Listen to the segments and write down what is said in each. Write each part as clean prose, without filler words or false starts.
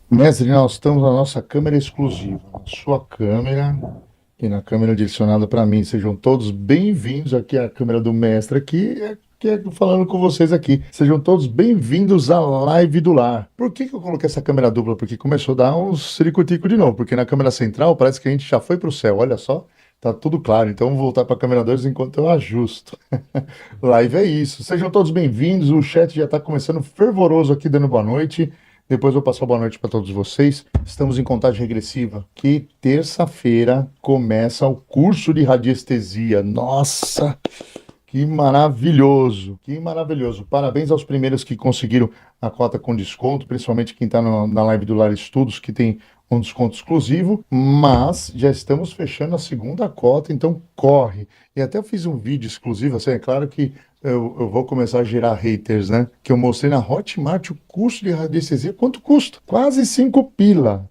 Mestre, nós estamos na nossa câmera exclusiva, na sua câmera e na câmera direcionada para mim. Sejam todos bem-vindos aqui à câmera do mestre aqui falando com vocês aqui. Sejam todos bem-vindos à live do lar. Por que eu coloquei essa câmera dupla? Porque começou a dar uns ciricutico de novo, porque na câmera central parece que a gente já foi para o céu, olha só. Tá tudo claro, então vou voltar para a câmera 2 enquanto eu ajusto. Live é isso. Sejam todos bem-vindos. O chat já está começando fervoroso aqui, dando boa noite. Depois eu vou passar boa noite para todos vocês. Estamos em contagem regressiva. Que terça-feira começa o curso de radiestesia. Nossa, que maravilhoso, que maravilhoso. Parabéns aos primeiros que conseguiram a cota com desconto, principalmente quem está na live do Lar Estudos, que tem um desconto exclusivo, mas já estamos fechando a segunda cota, então corre. E até eu fiz um vídeo exclusivo, assim, é claro que eu vou começar a gerar haters, né? Que eu mostrei na Hotmart o curso de radiestesia, quanto custa? Quase 5 pila.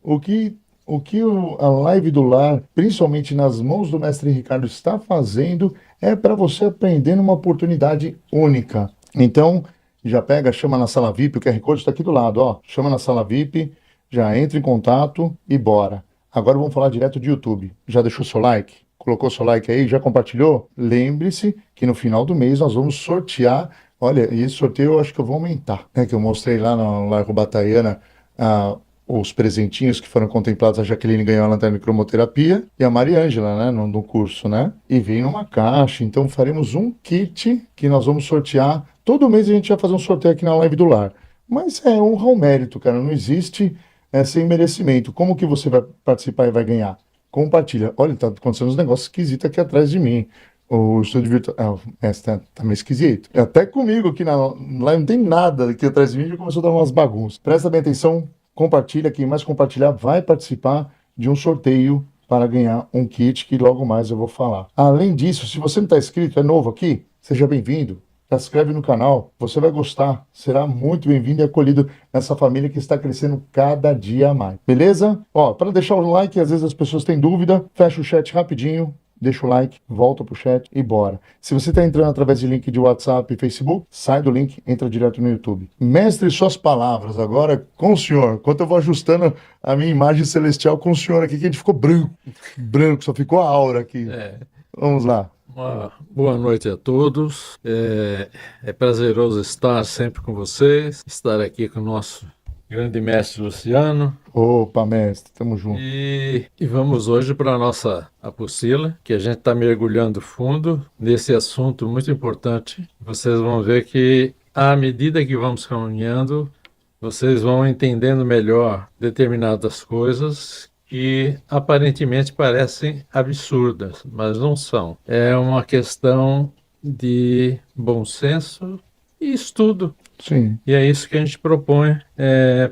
A live do lar, principalmente nas mãos do mestre Ricardo, está fazendo é para você aprender numa oportunidade única. Então, já pega, chama na sala VIP, o QR Code está aqui do lado, ó. Chama na sala VIP, já entra em contato e bora. Agora vamos falar direto de YouTube. Já deixou seu like? Colocou seu like aí? Já compartilhou? Lembre-se que no final do mês nós vamos sortear. Olha, e esse sorteio eu acho que eu vou aumentar, né? Que eu mostrei lá no Largo Bataiana, ah, os presentinhos que foram contemplados. A Jaqueline ganhou a lanterna de cromoterapia e a Mariângela, né, no curso, né? E vem numa caixa. Então faremos um kit que nós vamos sortear. Todo mês a gente vai fazer um sorteio aqui na live do lar. Mas é honra ao mérito, cara. Não existe sem merecimento. Como que você vai participar e vai ganhar? Compartilha. Olha, tá acontecendo uns negócios esquisitos aqui atrás de mim. O estúdio virtual. Tá meio esquisito. Até comigo aqui na live não tem nada aqui atrás de mim, já começou a dar umas bagunças. Presta bem atenção, compartilha. Quem mais compartilhar vai participar de um sorteio para ganhar um kit que logo mais eu vou falar. Além disso, se você não está inscrito, é novo aqui, seja bem-vindo. Se inscreve no canal, você vai gostar, será muito bem-vindo e acolhido nessa família que está crescendo cada dia mais. Beleza? Ó, para deixar o like, às vezes as pessoas têm dúvida, fecha o chat rapidinho. Deixa o like, volta pro chat e bora. Se você está entrando através de link de WhatsApp e Facebook, sai do link, entra direto no YouTube. Mestre, suas palavras agora com o senhor. Enquanto eu vou ajustando a minha imagem celestial com o senhor aqui, que a gente ficou branco. Branco, só ficou a aura aqui. Vamos lá. Uma boa noite a todos. É prazeroso estar sempre com vocês, estar aqui com o nosso grande mestre Luciano. Opa, mestre, tamo junto. E vamos hoje para a nossa apostila, que a gente está mergulhando fundo nesse assunto muito importante. Vocês vão ver que, à medida que vamos caminhando, vocês vão entendendo melhor determinadas coisas que aparentemente parecem absurdas, mas não são. É uma questão de bom senso e estudo. Sim. E é isso que a gente propõe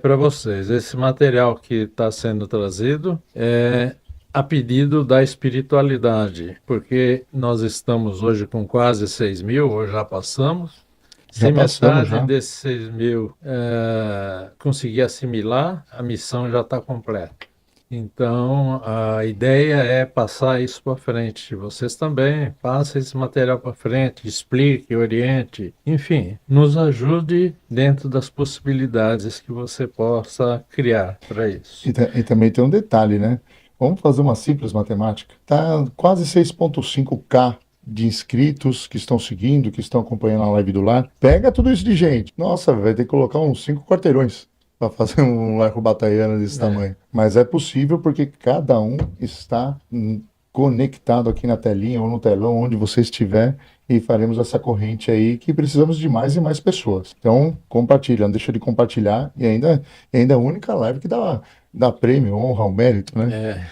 para vocês. Esse material que está sendo trazido é a pedido da espiritualidade, porque nós estamos hoje com quase 6 mil, ou já passamos. Já Se passamos, metade já. desses 6 mil conseguir assimilar, a missão já está completa. Então, a ideia é passar isso para frente. Vocês também passem esse material para frente, explique, oriente, enfim, nos ajude dentro das possibilidades que você possa criar para isso. E também tem um detalhe, né? Vamos fazer uma simples matemática. Tá quase 6,5K de inscritos que estão seguindo, que estão acompanhando a live do lar. Pega tudo isso de gente. Nossa, vai ter que colocar uns 5 quarteirões para fazer um largo bataiano desse tamanho. Mas é possível porque cada um está conectado aqui na telinha ou no telão, onde você estiver, e faremos essa corrente aí que precisamos de mais e mais pessoas. Então, compartilha, não deixa de compartilhar, e ainda é a única live que dá prêmio, honra ao mérito, né?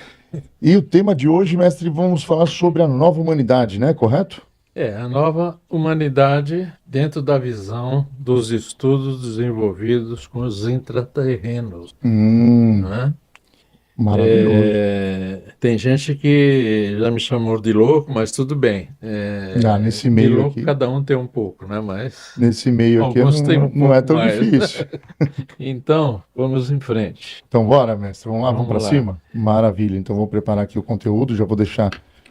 E o tema de hoje, mestre, vamos falar sobre a nova humanidade, né? Correto? A nova humanidade dentro da visão dos estudos desenvolvidos com os intraterrenos, né? Maravilhoso. Tem gente que já me chamou de louco, mas tudo bem. Nesse De meio louco aqui, cada um tem um pouco, né? Mas nesse meio aqui alguns têm um não é pouco tão mais. difícil. Então, vamos em frente. Então, bora, mestre, vamos lá, vamos para Vamos lá. cima? Maravilha, então vou preparar aqui o conteúdo, já vou deixar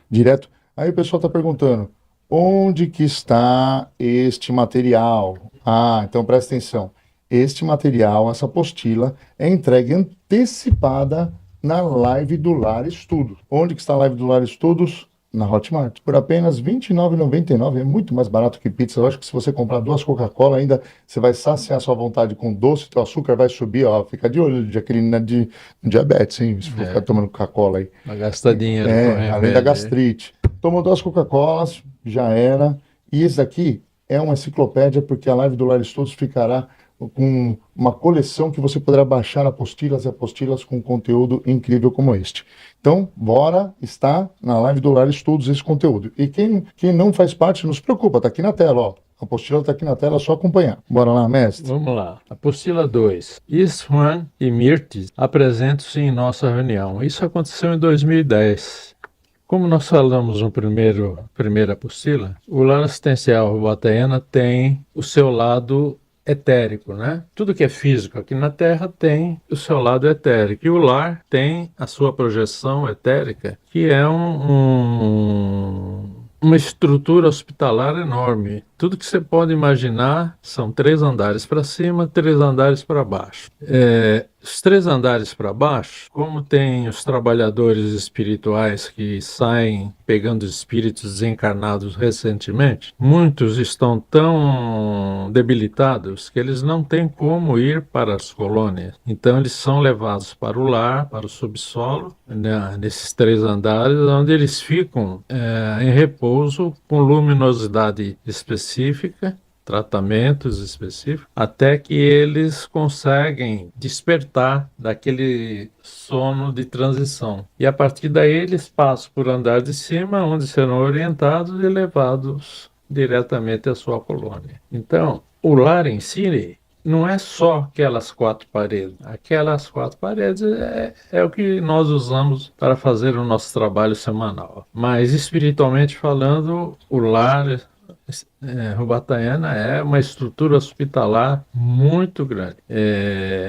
direto. Aí o pessoal está perguntando, onde que está este material? Ah, então presta atenção. este material, essa apostila, é entregue antecipada na live do Lar Estudos. Onde que está a live do Lar Estudos? Na Hotmart. Por apenas R$ 29,99. É muito mais barato que pizza. Eu acho que se você comprar 2 Coca-Cola, ainda você vai saciar sua vontade com doce, teu açúcar vai subir, ó. Fica de olho, Jaqueline, de diabetes, hein? Se for ficar tomando Coca-Cola aí. Vai gastar dinheiro com Além da remédio. gastrite. Tomou 2 Coca-Colas, já era. E esse daqui é uma enciclopédia, porque a live do Lar Estudos ficará com uma coleção que você poderá baixar apostilas e apostilas com conteúdo incrível como este. Então, bora, está na live do Lar Estudos esse conteúdo. E quem não faz parte, não se preocupa, está aqui na tela, ó. A apostila está aqui na tela, é só acompanhar. Bora lá, mestre. Vamos lá. Apostila 2. Isfan e Mirtes apresentam-se em nossa reunião. Isso aconteceu em 2010. Como nós falamos no primeira apostila, o lar assistencial Rubatanha tem o seu lado etérico, né? Tudo que é físico aqui na Terra tem o seu lado etérico. E o lar tem a sua projeção etérica, que é uma estrutura hospitalar enorme. Tudo que você pode imaginar são 3 andares para cima, 3 andares para baixo. Os 3 andares para baixo, como tem os trabalhadores espirituais que saem pegando espíritos desencarnados recentemente, muitos estão tão debilitados que eles não têm como ir para as colônias. Então eles são levados para o lar, para o subsolo, né, nesses 3 andares, onde eles ficam em repouso com luminosidade específica, tratamentos específicos, até que eles conseguem despertar daquele sono de transição. E a partir daí eles passam por andar de cima, onde serão orientados e levados diretamente à sua colônia. Então, o lar em si não é só aquelas 4 paredes. Aquelas 4 paredes é o que nós usamos para fazer o nosso trabalho semanal. Mas, espiritualmente falando, o lar Rubatanha é uma estrutura hospitalar muito grande.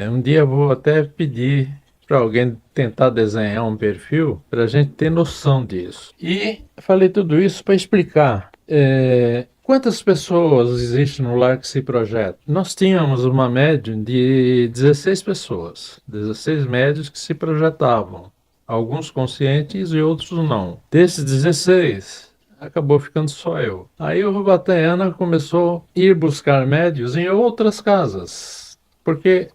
Um dia eu vou até pedir para alguém tentar desenhar um perfil para a gente ter noção disso. E falei tudo isso para explicar quantas pessoas existem no lar que se projeta. Nós tínhamos uma média de 16 pessoas, 16 médios que se projetavam, alguns conscientes e outros não. Desses 16, acabou ficando só eu. Aí o Rubatanha começou a ir buscar médios em outras casas, porque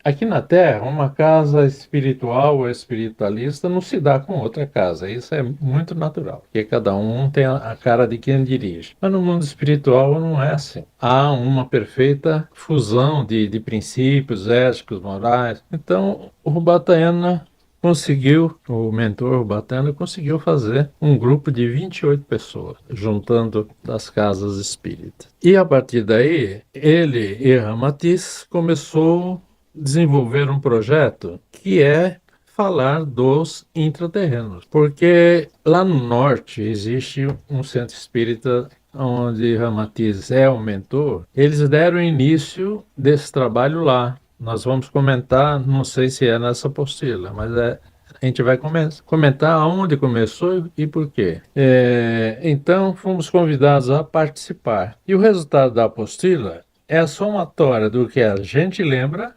aqui na Terra, uma casa espiritual ou espiritualista não se dá com outra casa. Isso é muito natural, porque cada um tem a cara de quem dirige. Mas no mundo espiritual não é assim. Há uma perfeita fusão de princípios éticos, morais. Então, o Rubatanha o mentor Rubatanha conseguiu fazer um grupo de 28 pessoas, juntando das casas espíritas. E a partir daí, ele e Ramatiz começou a desenvolver um projeto que é falar dos intraterrenos, porque lá no norte existe um centro espírita onde Ramatiz é o mentor. Eles deram início desse trabalho lá. Nós vamos comentar, não sei se é nessa apostila, mas a gente vai comentar aonde começou e por quê. Então, fomos convidados a participar. E o resultado da apostila é a somatória do que a gente lembra,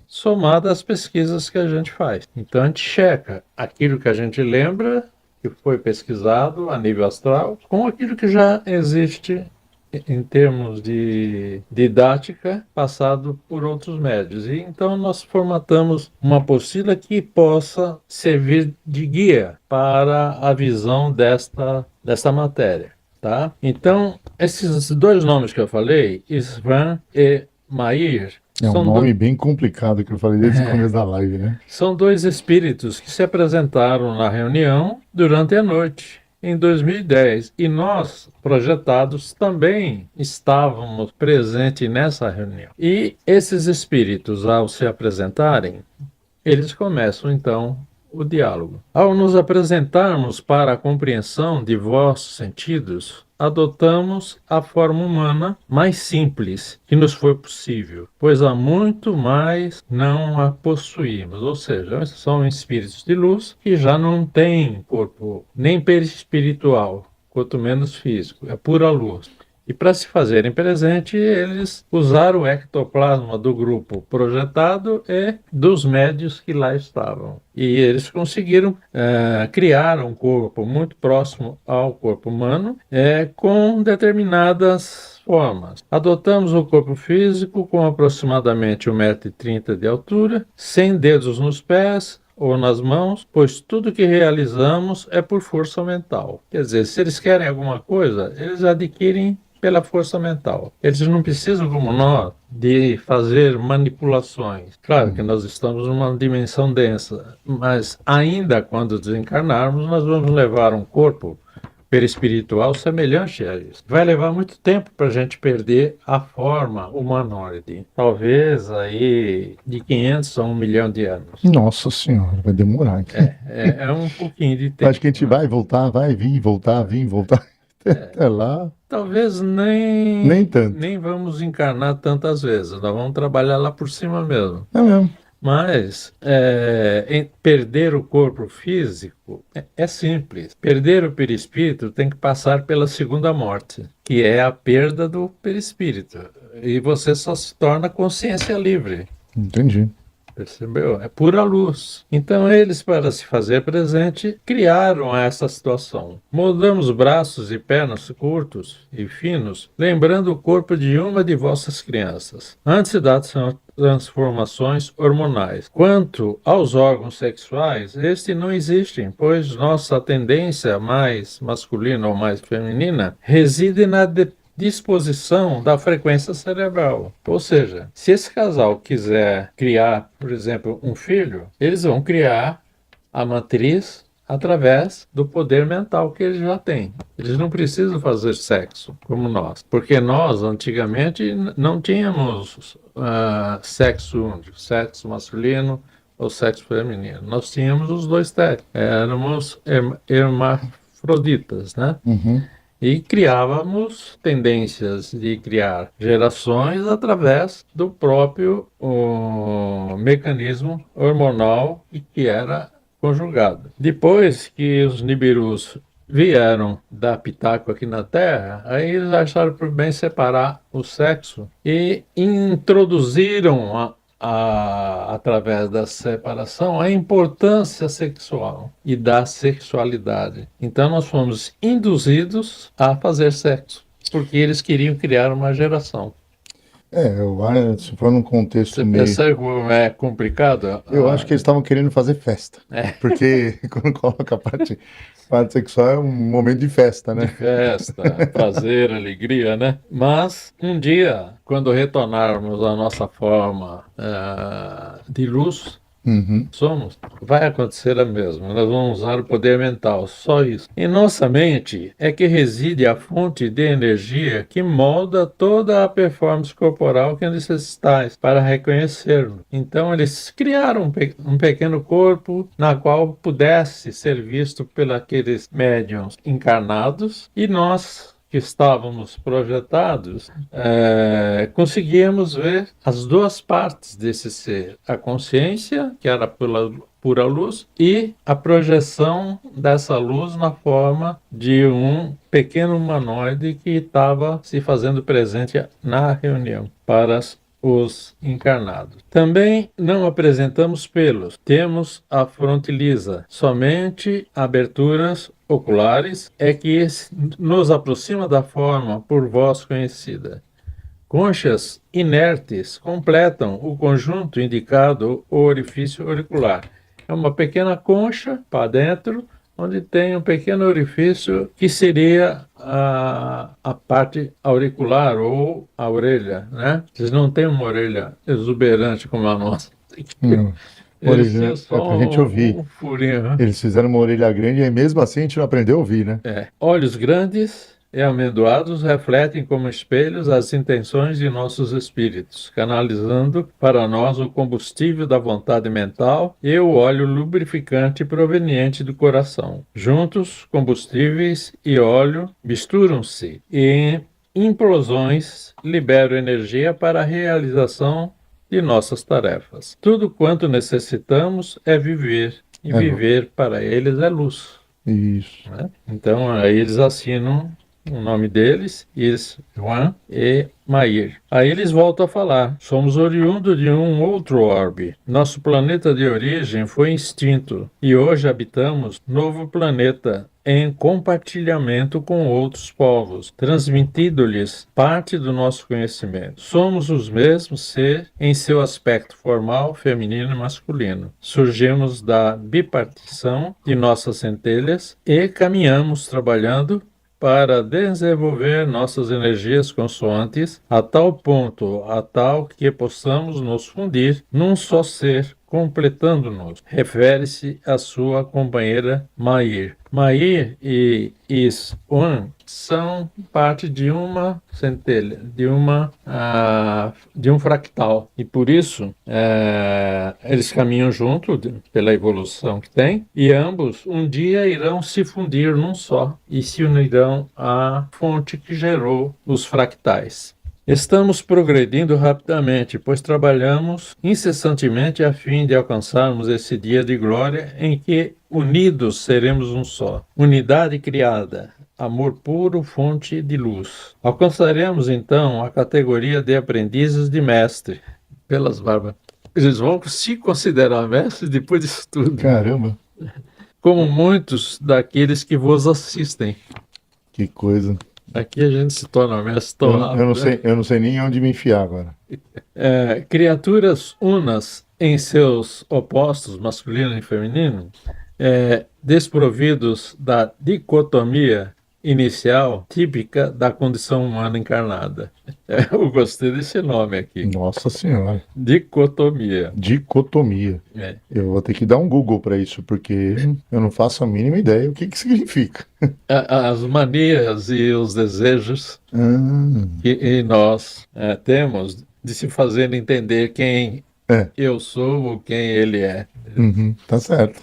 somada às pesquisas que a gente faz. Então, a gente checa aquilo que a gente lembra, que foi pesquisado a nível astral, com aquilo que já existe em termos de didática, passado por outros médios. E então nós formatamos uma apostila que possa servir de guia para a visão desta matéria. Tá? Então, esses 2 nomes que eu falei, Isvan e Mair, é um nome bem complicado que eu falei desde o começo da live, né? São 2 espíritos que se apresentaram na reunião durante a noite, em 2010. E nós, projetados, também estávamos presentes nessa reunião. E esses espíritos, ao se apresentarem, eles começam, então, o diálogo. Ao nos apresentarmos para a compreensão de vossos sentidos, adotamos a forma humana mais simples que nos foi possível, pois há muito mais não a possuímos, ou seja, são espíritos de luz que já não têm corpo nem perispiritual, quanto menos físico, é pura luz. E para se fazerem presente, eles usaram o ectoplasma do grupo projetado e dos médios que lá estavam. E eles conseguiram criar um corpo muito próximo ao corpo humano, com determinadas formas. Adotamos o corpo físico com aproximadamente 1,30 m de altura, sem dedos nos pés ou nas mãos, pois tudo que realizamos é por força mental. Quer dizer, se eles querem alguma coisa, eles adquirem pela força mental. Eles não precisam, como nós, de fazer manipulações. Claro que nós estamos numa dimensão densa, mas ainda quando desencarnarmos, nós vamos levar um corpo perispiritual semelhante a isso. Vai levar muito tempo para a gente perder a forma humanoide. Talvez aí de 500 a 1 milhão de anos. Nossa Senhora, vai demorar. É um pouquinho de tempo. Acho que a gente vai voltar, vai vir, voltar, vir, voltar. Até lá. Talvez Nem tanto. nem vamos encarnar tantas vezes. Nós vamos trabalhar lá por cima mesmo. É mesmo. Mas perder o corpo físico é simples. Perder o perispírito tem que passar pela segunda morte, que é a perda do perispírito. E você só se torna consciência livre. Entendi. Percebeu? É pura luz. Então eles, para se fazer presente, criaram essa situação. Moldamos braços e pernas curtos e finos, lembrando o corpo de uma de vossas crianças, antes das transformações hormonais. Quanto aos órgãos sexuais, estes não existem, pois nossa tendência mais masculina ou mais feminina reside na disposição da frequência cerebral. Ou seja, se esse casal quiser criar, por exemplo, um filho, eles vão criar a matriz através do poder mental que eles já têm. Eles não precisam fazer sexo como nós, porque nós, antigamente, não tínhamos sexo único, sexo masculino ou sexo feminino. Nós tínhamos os dois sexos. Éramos hermafroditas, né? Uhum. E criávamos tendências de criar gerações através do próprio mecanismo hormonal que era conjugado. Depois que os Nibirus vieram dar pitaco aqui na Terra, aí eles acharam por bem separar o sexo e introduziram através da separação, a importância sexual e da sexualidade. Então nós fomos induzidos a fazer sexo, porque eles queriam criar uma geração. Se for num contexto Você meio... percebe como é complicado? Eu acho que eles estavam querendo fazer festa. Porque quando coloca a parte sexual é um momento de festa, né? De festa, prazer, alegria, né? Mas um dia, quando retornarmos à nossa forma de luz, vai acontecer a mesma. Nós vamos usar o poder mental, só isso. Em nossa mente é que reside a fonte de energia que molda toda a performance corporal que necessitais para reconhecer-lo. Então eles criaram um pequeno corpo na qual pudesse ser visto pelos médiuns encarnados, e nós que estávamos projetados, conseguíamos ver as duas partes desse ser. A consciência, que era pura luz, e a projeção dessa luz na forma de um pequeno humanoide que estava se fazendo presente na reunião para os encarnados. Também não apresentamos pelos, temos a fronte lisa, somente aberturas oculares é que nos aproxima da forma por vós conhecida. Conchas inertes completam o conjunto indicado, o orifício auricular. É uma pequena concha para dentro, onde tem um pequeno orifício que seria a parte auricular ou a orelha, né? Vocês não têm uma orelha exuberante como a nossa. Orelha, pra gente ouvir. Um furinho. Eles fizeram uma orelha grande e mesmo assim a gente não aprendeu a ouvir, né? Olhos grandes e amendoados refletem como espelhos as intenções de nossos espíritos, canalizando para nós o combustível da vontade mental e o óleo lubrificante proveniente do coração. Juntos, combustíveis e óleo misturam-se e em implosões liberam energia para a realização de nossas tarefas. Tudo quanto necessitamos é viver, e viver para eles é luz. Isso. Né? Então, aí eles assinam o nome deles, Juan e Mair. Aí eles voltam a falar: somos oriundos de um outro orbe. Nosso planeta de origem foi extinto e hoje habitamos novo planeta em compartilhamento com outros povos, transmitindo-lhes parte do nosso conhecimento. Somos os mesmos ser em seu aspecto formal, feminino e masculino. Surgimos da bipartição de nossas centelhas e caminhamos trabalhando para desenvolver nossas energias consoantes a tal ponto, a tal que possamos nos fundir num só ser, completando-nos. Refere-se à sua companheira Mair. Mair e Is-One são parte de uma centelha, de um fractal. E por isso, eles caminham junto pela evolução que tem, e ambos um dia irão se fundir num só e se unirão à fonte que gerou os fractais. Estamos progredindo rapidamente, pois trabalhamos incessantemente a fim de alcançarmos esse dia de glória em que unidos seremos um só. Unidade criada, amor puro, fonte de luz. Alcançaremos então a categoria de aprendizes de mestre. Pelas barbas. Eles vão se considerar mestres depois disso tudo. Caramba, Como muitos daqueles que vos assistem. que coisa. Aqui a gente se torna mestre tão rápido, né? Eu não sei nem onde me enfiar agora. Criaturas unas em seus opostos, masculino e feminino, desprovidos da dicotomia inicial típica da condição humana encarnada. Eu gostei desse nome aqui. Nossa Senhora. Dicotomia. Dicotomia. Eu vou ter que dar um Google para isso, porque eu não faço a mínima ideia o que significa. As manias e os desejos Ah, que nós temos de se fazer entender quem eu sou ou quem ele é. tá certo.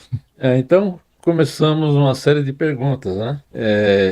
Então, começamos uma série de perguntas, né?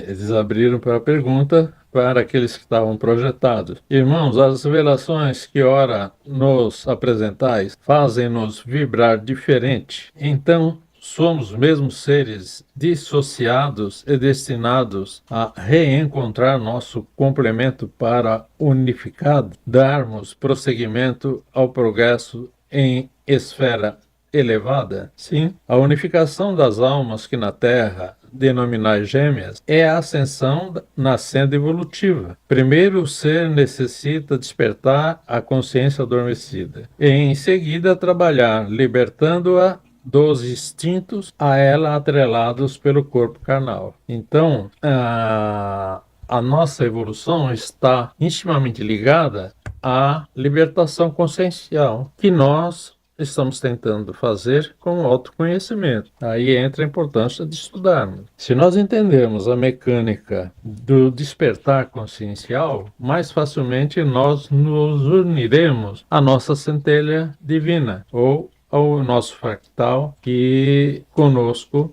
Eles abriram para a pergunta para aqueles que estavam projetados. Irmãos, as revelações que ora nos apresentais fazem-nos vibrar diferente. Então, somos mesmo seres dissociados e destinados a reencontrar nosso complemento para unificado, darmos prosseguimento ao progresso em esfera elevada? Sim, a unificação das almas que na Terra denominais gêmeas é a ascensão nascendo evolutiva. Primeiro o ser necessita despertar a consciência adormecida e em seguida trabalhar, libertando-a dos instintos a ela atrelados pelo corpo carnal. Então, a nossa evolução está intimamente ligada à libertação consciencial que nós estamos tentando fazer com o autoconhecimento. Aí entra a importância de estudarmos. Se nós entendermos a mecânica do despertar consciencial, mais facilmente nós nos uniremos à nossa centelha divina, ou ao nosso fractal que conosco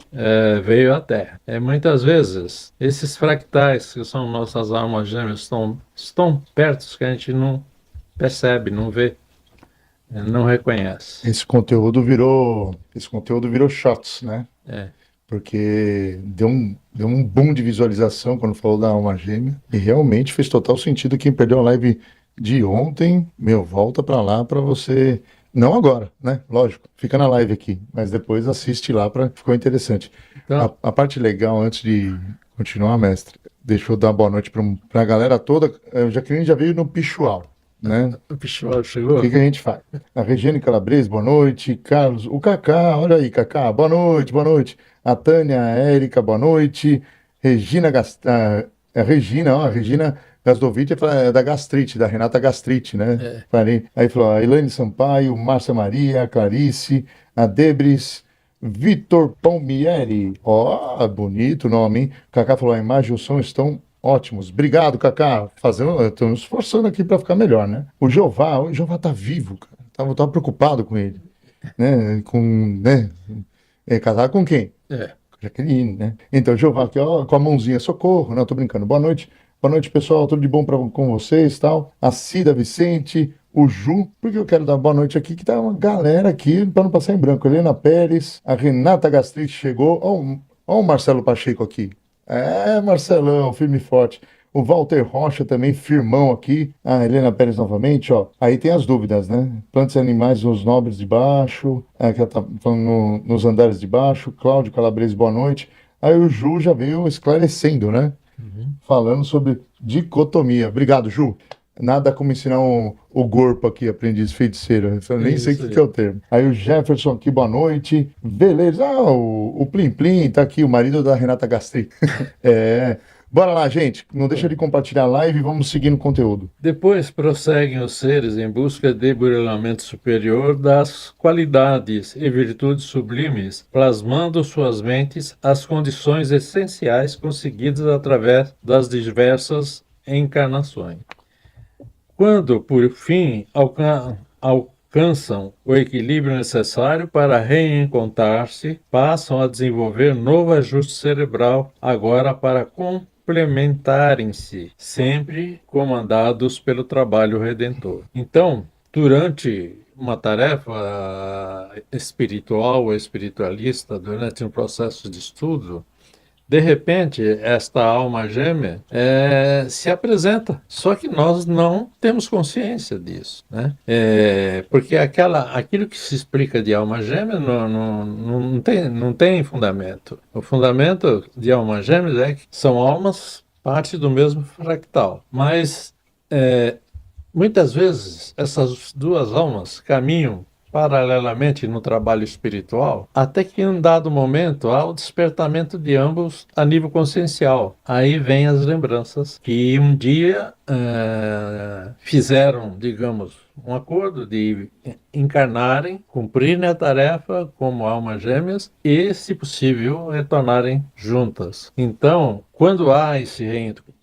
veio à Terra. Muitas vezes, esses fractais, que são nossas almas gêmeas, estão perto que a gente não percebe, não vê, não reconhece. Esse conteúdo virou shots, né? Porque deu um boom de visualização quando falou da alma gêmea, e realmente fez total sentido. Quem perdeu a live de ontem, volta para lá para você. Não agora, né? Lógico, fica na live aqui, mas depois assiste lá, ficou interessante. Então, A parte legal, antes de continuar, mestre, deixa eu dar boa noite para a galera toda. O Jaqueline já veio no Pichual, né? o Pichual chegou? O que a gente faz? A Regiane Calabrese, boa noite. Carlos, o Cacá, olha aí, Cacá, boa noite, boa noite. A Tânia, a Érica, boa noite. Regina, a Regina Gasdovic é da gastrite, da Renata Gastrite, né? Aí falou a Elaine Sampaio, Márcia Maria, a Clarice, a Debris, Vitor Palmieri. Ó, bonito o nome, hein? O Cacá falou, a imagem e o som estão ótimos. Obrigado, Cacá. Estamos esforçando aqui para ficar melhor, né? O Jeová tá vivo, cara. Tava preocupado com ele, né? Casado com quem? Jaqueline, né? Então, Jeová aqui, ó, com a mãozinha, socorro. Não, tô brincando. Boa noite, pessoal. Tudo de bom com vocês, tal. A Cida Vicente, o Ju, porque eu quero dar boa noite aqui, que tá uma galera aqui, para não passar em branco. Helena Pérez, a Renata Gastrite chegou. Ó o Marcelo Pacheco aqui. É, Marcelão, firme e forte. O Walter Rocha também, firmão aqui. A Helena Pérez novamente, ó. Aí tem as dúvidas, né? Plantas e animais nos nobres de baixo, que ela tá falando nos andares de baixo. Cláudio Calabrese, boa noite. Aí o Ju já veio esclarecendo, né? Uhum. Falando sobre dicotomia. Obrigado, Ju. Nada como ensinar o corpo aqui, aprendiz feiticeiro. Eu nem sei o Isso que, aí. que é o termo. Aí o Jefferson aqui, boa noite. Beleza. Ah, o Plim Plim tá aqui, o marido da Renata Gastri. É. Bora lá, gente. Não deixa de compartilhar a live e vamos seguir no conteúdo. Depois prosseguem os seres em busca de burilamento superior das qualidades e virtudes sublimes, plasmando suas mentes as condições essenciais conseguidas através das diversas encarnações. Quando, por fim, alcançam o equilíbrio necessário para reencontrar-se, passam a desenvolver novo ajuste cerebral, agora para complementarem-se, sempre comandados pelo trabalho redentor. Então, durante uma tarefa espiritual ou espiritualista, durante um processo de estudo, de repente, esta alma gêmea se apresenta, só que nós não temos consciência disso, né? Porque aquilo que se explica de alma gêmea não tem fundamento. O fundamento de alma gêmea é que são almas parte do mesmo fractal, mas é, muitas vezes essas duas almas caminham paralelamente no trabalho espiritual, até que em um dado momento há o despertamento de ambos a nível consciencial. Aí vem as lembranças que um dia fizeram, digamos, um acordo de encarnarem, cumprirem a tarefa como almas gêmeas e, se possível, retornarem juntas. Então, quando há esse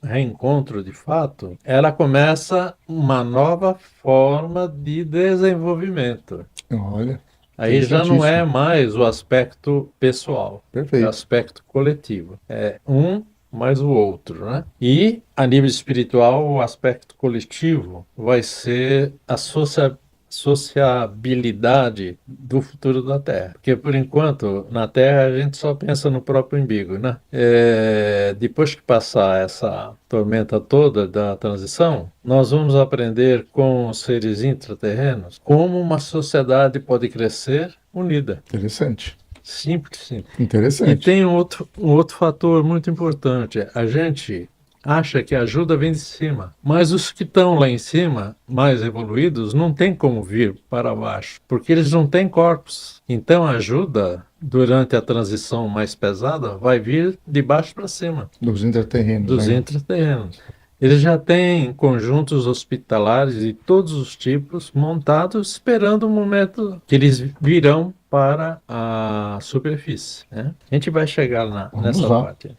reencontro de fato, ela começa uma nova forma de desenvolvimento. Olha, Aí já não é interessantíssimo. mais o aspecto pessoal, é o Perfeito. aspecto coletivo. É um mais o outro, né? E a nível espiritual, o aspecto coletivo vai ser a sociabilidade do futuro da Terra. Porque, por enquanto, na Terra a gente só pensa no próprio umbigo, né? Depois que passar essa tormenta toda da transição, nós vamos aprender com os seres intraterrenos como uma sociedade pode crescer unida. Interessante. Simples, simples. E Interessante. tem um outro fator muito importante. A gente acha que a ajuda vem de cima, mas os que estão lá em cima, mais evoluídos, não tem como vir para baixo, porque eles não têm corpos. Então a ajuda, durante a transição mais pesada, vai vir de baixo para cima, Dos intraterrenos, dos né? intraterrenos. Eles já têm conjuntos hospitalares de todos os tipos montados, esperando o momento que eles virão para a superfície, né? A gente vai chegar Vamos nessa lá. parte.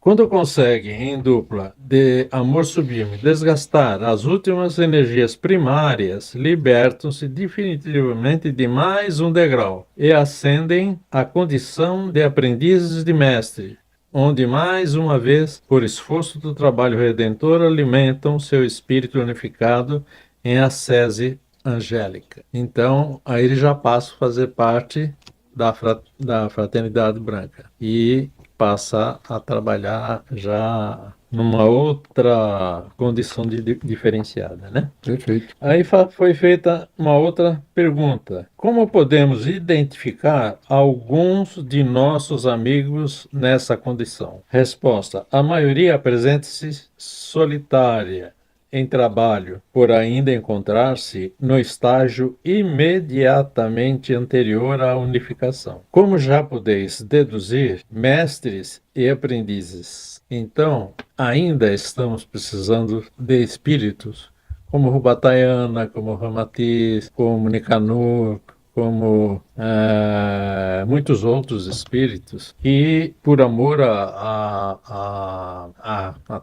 Quando conseguem, em dupla, de amor sublime, desgastar as últimas energias primárias, libertam-se definitivamente de mais um degrau e ascendem à condição de aprendizes de mestre, onde mais uma vez, por esforço do trabalho redentor, alimentam seu espírito unificado em ascese angélica. Então, aí ele já passa a fazer parte da fraternidade branca e passa a trabalhar já numa outra condição diferenciada, né? Perfeito. Aí foi feita uma outra pergunta: como podemos identificar alguns de nossos amigos nessa condição? Resposta: a maioria apresenta-se solitária em trabalho, por ainda encontrar-se no estágio imediatamente anterior à unificação. Como já podeis deduzir, mestres e aprendizes, então ainda estamos precisando de espíritos como Rubatayana, como Ramatiz, como Nicanor, como muitos outros espíritos que, por amor à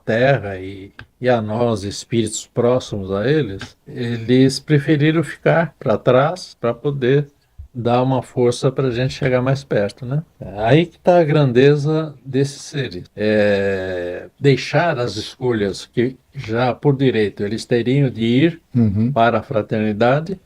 Terra e a nós, espíritos próximos a eles, eles preferiram ficar para trás para poder dar uma força para a gente chegar mais perto, né? Aí que está a grandeza desses seres. Deixar as escolhas que já por direito eles teriam de ir Uhum. para a fraternidade,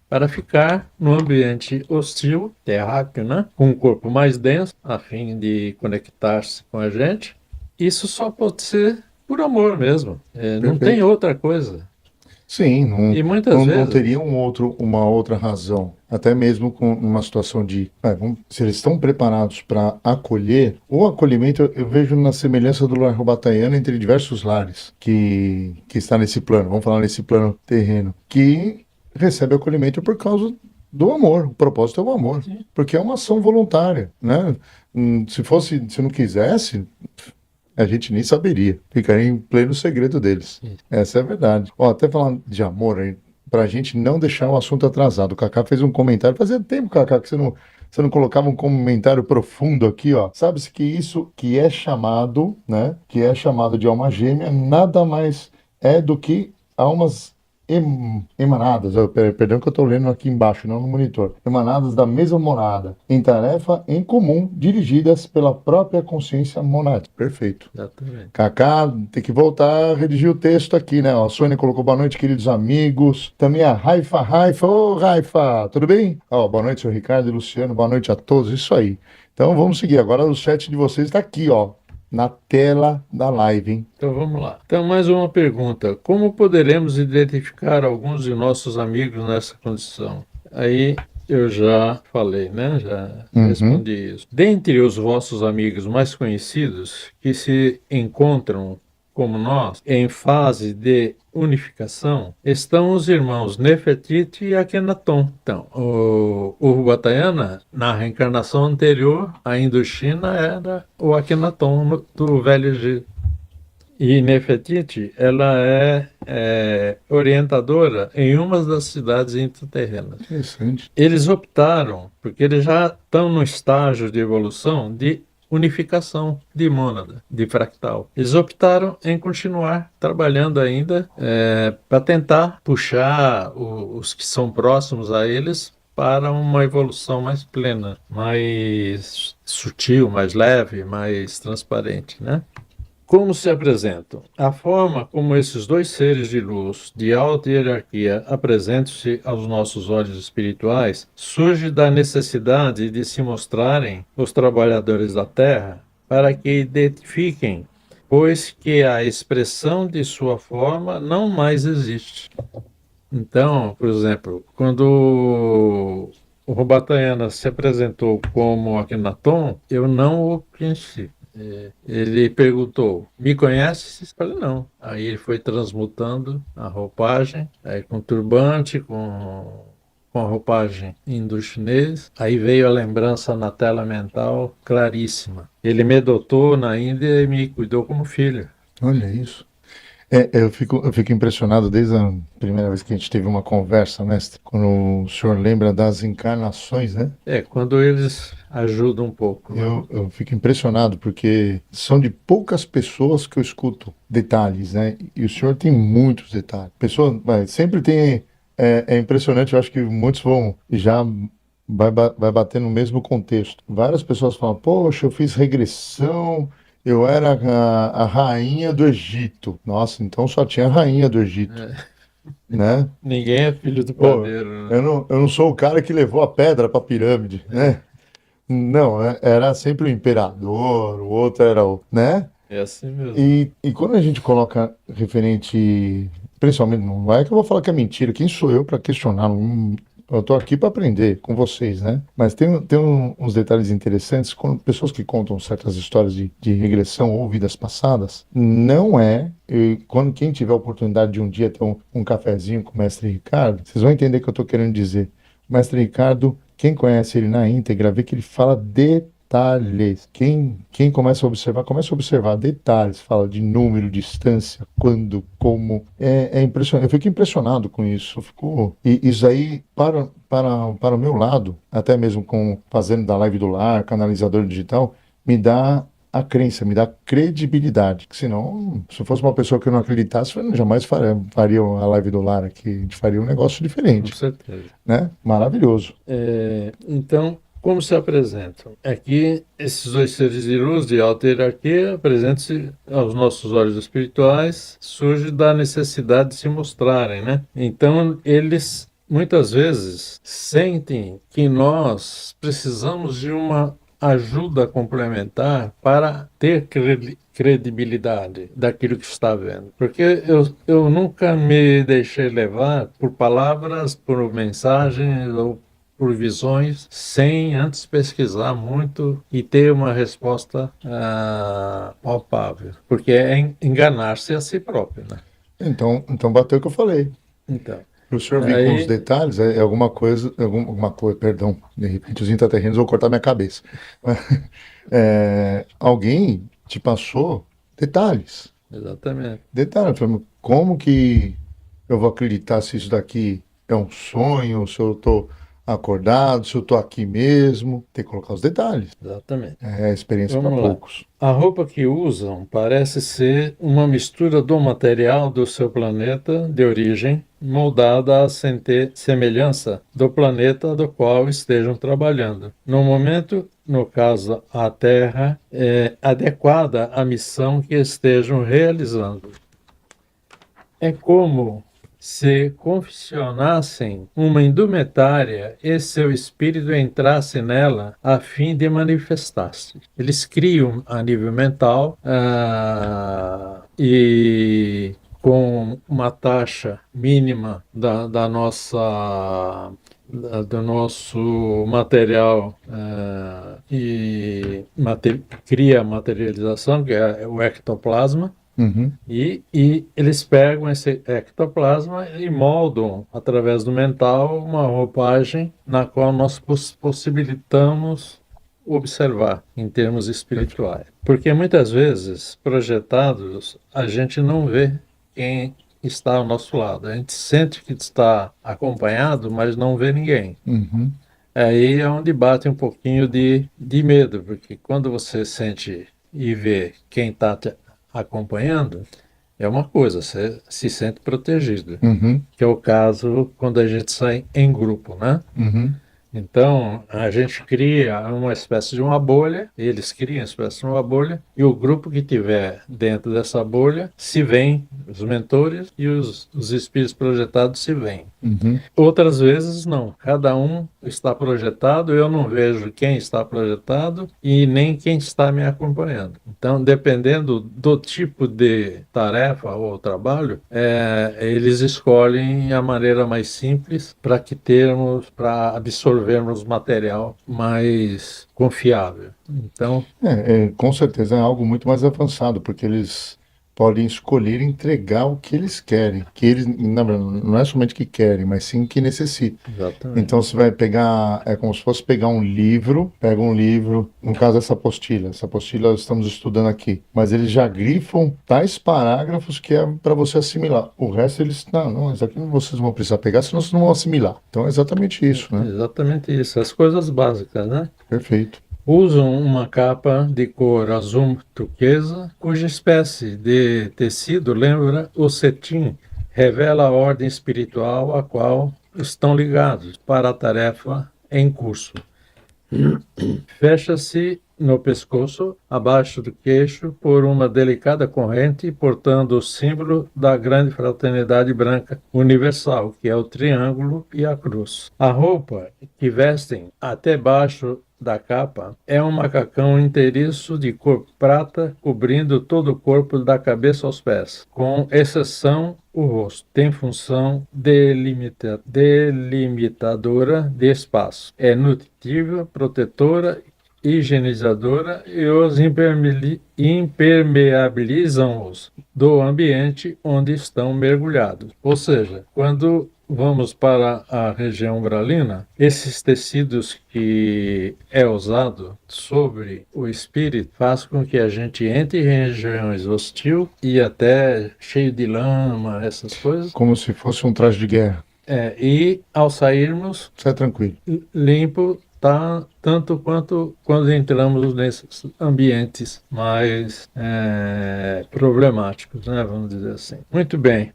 para ficar no ambiente hostil, terráqueo, né? Com um corpo mais denso, a fim de conectar-se com a gente, Isso só pode ser por amor mesmo. Não tem Perfeito. outra coisa. Sim, E muitas não teria vezes, uma outra razão. Até mesmo com uma situação de, se eles estão preparados para acolher, o acolhimento eu vejo na semelhança do lar Rubataiana entre diversos lares que está nesse plano, vamos falar nesse plano terreno, que recebe acolhimento por causa do amor. O propósito é o amor, sim, porque é uma ação voluntária, né? Se não quisesse, a gente nem saberia. Ficaria em pleno segredo deles. Essa é a verdade. Ó, até falando de amor, aí, pra gente não deixar o assunto atrasado. O Kaká fez um comentário. Fazia tempo, Kaká, que você não colocava um comentário profundo aqui, ó. Sabe-se que isso que é chamado, né? Que é chamado de alma gêmea, nada mais é do que almas emanadas, perdão que eu estou lendo aqui embaixo, não no monitor, emanadas da mesma monada, em tarefa em comum, dirigidas pela própria consciência monádica. Perfeito. exatamente. Kaká, tem que voltar a redigir o texto aqui, né? Ó, a Sônia colocou boa noite, queridos amigos. Também a Raifa. Ô, Raifa, tudo bem? Ó, boa noite, seu Ricardo e Luciano, boa noite a todos, isso aí. Então vamos seguir. Agora o chat de vocês está aqui, ó, na tela da live, hein? Então vamos lá. Então, mais uma pergunta: como poderemos identificar alguns de nossos amigos nessa condição? Aí eu já falei, né? Já Uhum. respondi isso. Dentre os vossos amigos mais conhecidos que se encontram como nós em fase de unificação estão os irmãos Nefertiti e Akhenaton. Então, o Urubatayana, na reencarnação anterior, a Indochina era o Akhenaton do Velho Egito. E Nefertiti, ela é orientadora em uma das cidades intraterrenas. Interessante. Eles optaram, porque eles já estão no estágio de evolução de unificação de mônada, de fractal. Eles optaram em continuar trabalhando ainda para tentar puxar os que são próximos a eles para uma evolução mais plena, mais sutil, mais leve, mais transparente, né? Como se apresentam? A forma como esses dois seres de luz de alta hierarquia apresentam-se aos nossos olhos espirituais surge da necessidade de se mostrarem os trabalhadores da Terra para que identifiquem, pois que a expressão de sua forma não mais existe. Então, por exemplo, quando o Rubatayana se apresentou como Akhenaton, eu não o conheci. Ele perguntou: me conheces? Eu falei: não. Aí ele foi transmutando a roupagem, aí com turbante, com a roupagem indo-chinês. Aí veio a lembrança na tela mental claríssima. Ele me adotou na Índia e me cuidou como filho. Olha isso. Eu fico impressionado desde a primeira vez que a gente teve uma conversa, mestre, quando o senhor lembra das encarnações, né? Quando eles ajudam um pouco, né? Eu fico impressionado porque são de poucas pessoas que eu escuto detalhes, né? E o senhor tem muitos detalhes. Pessoa, sempre tem. É impressionante, eu acho que muitos vão já vai bater no mesmo contexto. Várias pessoas falam: poxa, eu fiz regressão. Eu era a rainha do Egito. Nossa, então só tinha a rainha do Egito, É, né? ninguém é filho do Pô, padeiro, né? eu não sou o cara que levou a pedra para a pirâmide, né? Não, era sempre o imperador, o outro era o, né? É assim mesmo. E quando a gente coloca referente, principalmente, não é que eu vou falar que é mentira, quem sou eu para questionar? Eu estou aqui para aprender com vocês, né? Mas tem uns detalhes interessantes, quando pessoas que contam certas histórias de regressão ou vidas passadas, não é. Quando quem tiver a oportunidade de um dia ter um cafezinho com o mestre Ricardo, vocês vão entender o que eu estou querendo dizer. O mestre Ricardo, quem conhece ele na íntegra, vê que ele fala detalhes. Quem começa a observar detalhes, fala de número, distância, quando, como. É impressionante. Eu fico impressionado com isso. E isso aí, para o meu lado, até mesmo fazendo da live do lar, canalizador digital, me dá a crença, me dá credibilidade. Que senão, se eu fosse uma pessoa que eu não acreditasse, eu jamais faria a live do lar aqui. A gente faria um negócio Com diferente, certeza. né? Maravilhoso. Então, como se apresentam? Aqui, esses dois seres de luz de alta hierarquia apresentam-se aos nossos olhos espirituais, surge da necessidade de se mostrarem, né? Então, eles muitas vezes sentem que nós precisamos de uma ajuda complementar para ter credibilidade daquilo que está vendo. Porque eu nunca me deixei levar por palavras, por mensagens ou por visões, sem antes pesquisar muito e ter uma resposta palpável. Porque é enganar-se a si próprio, né? Então bateu o que eu falei. Então, Para o senhor vir com os aí, detalhes, é alguma coisa, alguma coisa, perdão, de repente os intraterrenos vão cortar minha cabeça. Alguém te passou detalhes. exatamente. Detalhes, falando, como que eu vou acreditar se isso daqui é um sonho, se eu estou acordado, se eu estou aqui mesmo? Tem que colocar os detalhes. Exatamente. É experiência para Vamos lá. poucos. A roupa que usam parece ser uma mistura do material do seu planeta de origem, moldada à semelhança do planeta do qual estejam trabalhando. No momento, no caso, a Terra, é adequada à missão que estejam realizando. É como se confeccionassem uma indumentária e seu espírito entrasse nela a fim de manifestar-se. Eles criam a nível mental e com uma taxa mínima da nossa do nosso material cria a materialização, que é o ectoplasma, Uhum, e eles pegam esse ectoplasma e moldam, através do mental, uma roupagem na qual nós possibilitamos observar em termos espirituais. Porque muitas vezes, projetados, a gente não vê quem está ao nosso lado. A gente sente que está acompanhado, mas não vê ninguém. uhum. Aí é onde bate um pouquinho de medo, porque quando você sente e vê quem está te acompanhando, é uma coisa, você se sente protegido, Uhum, que é o caso quando a gente sai em grupo, né? uhum, Então, a gente cria uma espécie de uma bolha, eles criam uma espécie de uma bolha, e o grupo que tiver dentro dessa bolha se vêem, os mentores e os espíritos projetados se veem. uhum. Outras vezes não, cada um está projetado, eu não vejo quem está projetado e nem quem está me acompanhando. Então, dependendo do tipo de tarefa ou trabalho, eles escolhem a maneira mais simples para absorvermos material mais confiável. Então, Com certeza é algo muito mais avançado, porque eles podem escolher entregar o que eles querem, que eles, na verdade, não é somente que querem, mas sim que necessitam. exatamente. Então você vai pegar, é como se fosse pegar um livro, pega um livro, no caso essa apostila estamos estudando aqui, mas eles já grifam tais parágrafos que é para você assimilar. O resto eles, não, isso aqui vocês vão precisar pegar, senão vocês não vão assimilar. Então é exatamente isso, né? Exatamente isso, as coisas básicas, né? Perfeito. Usam uma capa de cor azul turquesa, cuja espécie de tecido lembra o cetim, revela a ordem espiritual a qual estão ligados para a tarefa em curso. Fecha-se no pescoço, abaixo do queixo, por uma delicada corrente, portando o símbolo da grande fraternidade branca universal, que é o triângulo e a cruz. A roupa que vestem até baixo da capa é um macacão inteiriço de cor prata, cobrindo todo o corpo da cabeça aos pés, com exceção o rosto. Tem função delimitadora de espaço. É nutritiva, protetora, higienizadora e os impermeabilizam-os do ambiente onde estão mergulhados. Ou seja, quando vamos para a região umbralina, esses tecidos que é usado sobre o espírito faz com que a gente entre em regiões hostil e até cheio de lama, essas coisas. Como se fosse um traje de guerra. E ao sairmos, Sai tranquilo. limpo tá tanto quanto quando entramos nesses ambientes mais problemáticos, né, vamos dizer assim. Muito bem.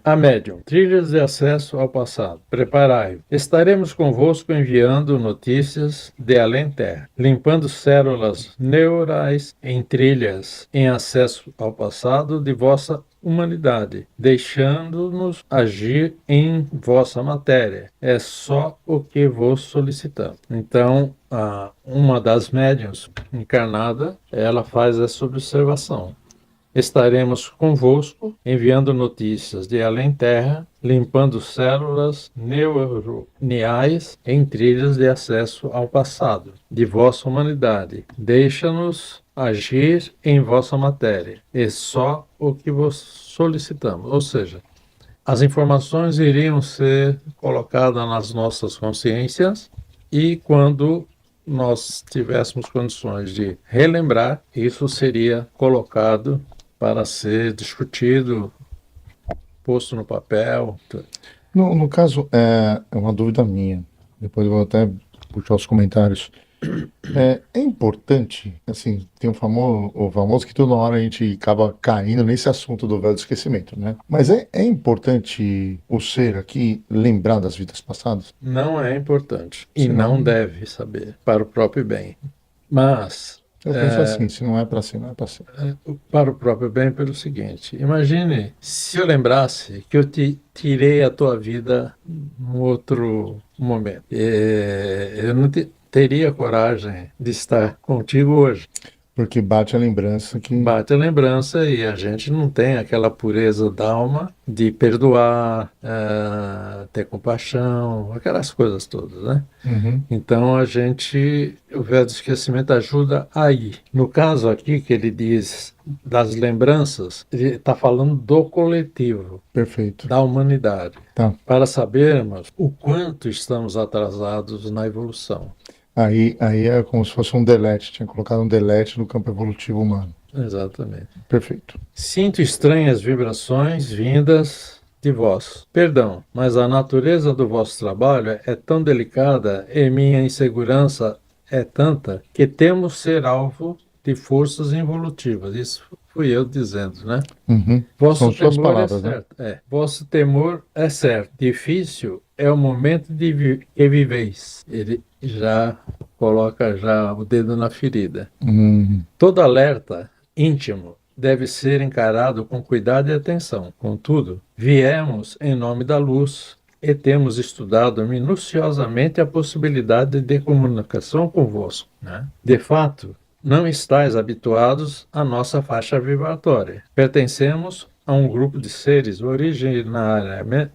A médium. Trilhas de acesso ao passado. Preparai-o. Estaremos convosco enviando notícias de além-terra, limpando células neurais em trilhas em acesso ao passado de vossa humanidade, deixando-nos agir em vossa matéria. É só o que vos solicitamos. Então, uma das médiuns encarnada, ela faz essa observação. Estaremos convosco, enviando notícias de além-terra, limpando células neuronais em trilhas de acesso ao passado, de vossa humanidade. Deixa-nos agir em vossa matéria. É só o que vos solicitamos. Ou seja, as informações iriam ser colocadas nas nossas consciências e quando nós tivéssemos condições de relembrar, isso seria colocado para ser discutido, posto no papel. No caso, é uma dúvida minha. Depois eu vou até puxar os comentários. É importante, assim, tem o famoso que toda hora a gente acaba caindo nesse assunto do véu do esquecimento, né? Mas é importante o ser aqui lembrar das vidas passadas? Não é importante e Senão- não deve saber para o próprio bem. Mas Eu penso assim, se não é para ser, não é para ser. para o próprio bem pelo seguinte: imagine se eu lembrasse que eu te tirei a tua vida num outro momento. Eu não teria coragem de estar contigo hoje. Porque bate a lembrança que... Bate a lembrança e a gente não tem aquela pureza da alma de perdoar, ter compaixão, aquelas coisas todas, né? Uhum, Então o véu do esquecimento ajuda aí. No caso aqui que ele diz das lembranças, ele está falando do coletivo, perfeito. da humanidade, Tá. para sabermos o quanto estamos atrasados na evolução. Aí é como se fosse um delete, tinha colocado um delete no campo evolutivo humano. Exatamente. Perfeito. Sinto estranhas vibrações vindas de vós. Perdão, mas a natureza do vosso trabalho é tão delicada e minha insegurança é tanta que temo ser alvo de forças involutivas. Isso fui eu dizendo, né? Uhum. Vosso São suas temor palavras, é né? certo. Vosso temor é certo. Difícil é o momento que viveis. Ele já coloca já o dedo na ferida. Todo alerta íntimo deve ser encarado com cuidado e atenção. Contudo, viemos em nome da luz e temos estudado minuciosamente a possibilidade de comunicação convosco, né? De fato, não estáis habituados à nossa faixa vibratória. Pertencemos a um grupo de seres originariamente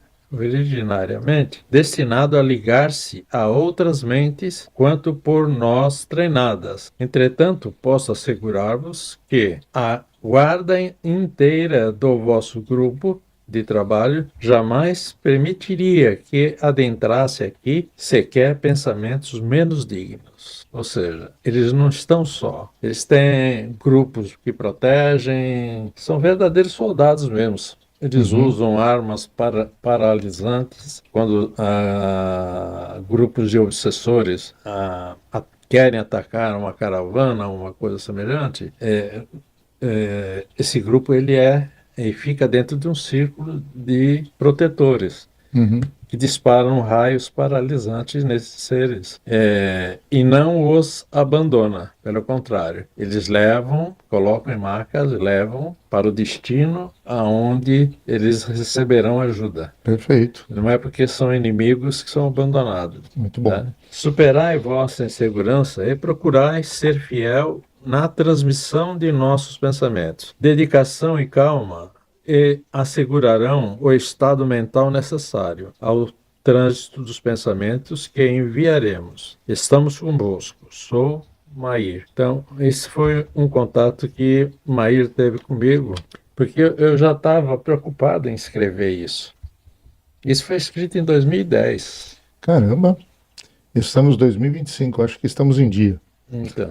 destinado a ligar-se a outras mentes quanto por nós treinadas. Entretanto, posso assegurar-vos que a guarda inteira do vosso grupo de trabalho jamais permitiria que adentrasse aqui sequer pensamentos menos dignos. Ou seja, eles não estão só. Eles têm grupos que protegem, são verdadeiros soldados mesmo. Eles usam armas paralisantes quando grupos de obsessores querem atacar uma caravana, uma coisa semelhante. Esse grupo ele fica dentro de um círculo de protetores que disparam raios paralisantes nesses seres e não os abandona, pelo contrário, eles colocam em marcas, levam para o destino aonde eles receberão ajuda. Perfeito. Não é porque são inimigos que são abandonados. Muito bom. Tá? Superai vossa insegurança e procurai ser fiel na transmissão de nossos pensamentos. Dedicação e calma assegurarão o estado mental necessário ao trânsito dos pensamentos que enviaremos. Estamos convosco. Sou Mair. Então, esse foi um contato que Mair teve comigo, porque eu já estava preocupado em escrever isso. Isso foi escrito em 2010. Caramba. Estamos em 2025, acho que estamos em dia. Então,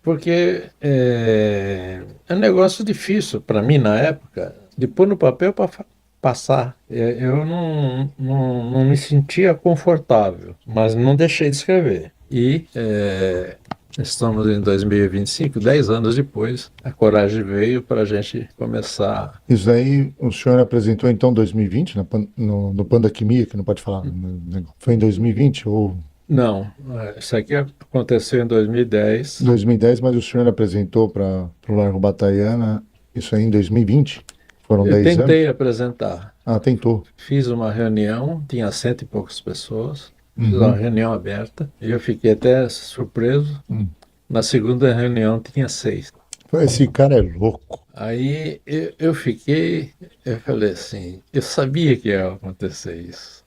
porque é um negócio difícil para mim na época, de pôr no papel para passar. Eu não me sentia confortável, mas não deixei de escrever. Estamos em 2025, 10 anos depois, a coragem veio para a gente começar. Isso aí o senhor apresentou então em 2020, no Panda Quimia, que não pode falar. Foi em 2020 ou... Não, isso aqui aconteceu em 2010. 2010, mas o senhor apresentou para o Largo Bataiana Isso aí em 2020? Foram Eu 10 anos? tentei apresentar. Ah, tentou. Fiz uma reunião, tinha 100 e poucas pessoas. Fiz uma Uhum. reunião aberta. E eu fiquei até surpreso. Hum. Na segunda reunião tinha 6. Esse cara é louco. Aí eu falei assim, eu sabia que ia acontecer isso.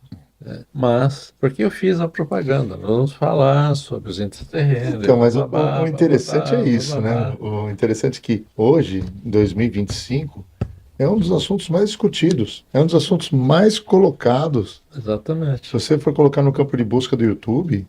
Mas, porque eu fiz a propaganda, nós vamos falar sobre os intraterrenos, Então, mas o bababá, interessante é bababá, isso, né? bababá. O interessante é que hoje, em 2025, é um dos assuntos mais discutidos, é um dos assuntos mais colocados. Se Exatamente. você for colocar no campo de busca do YouTube,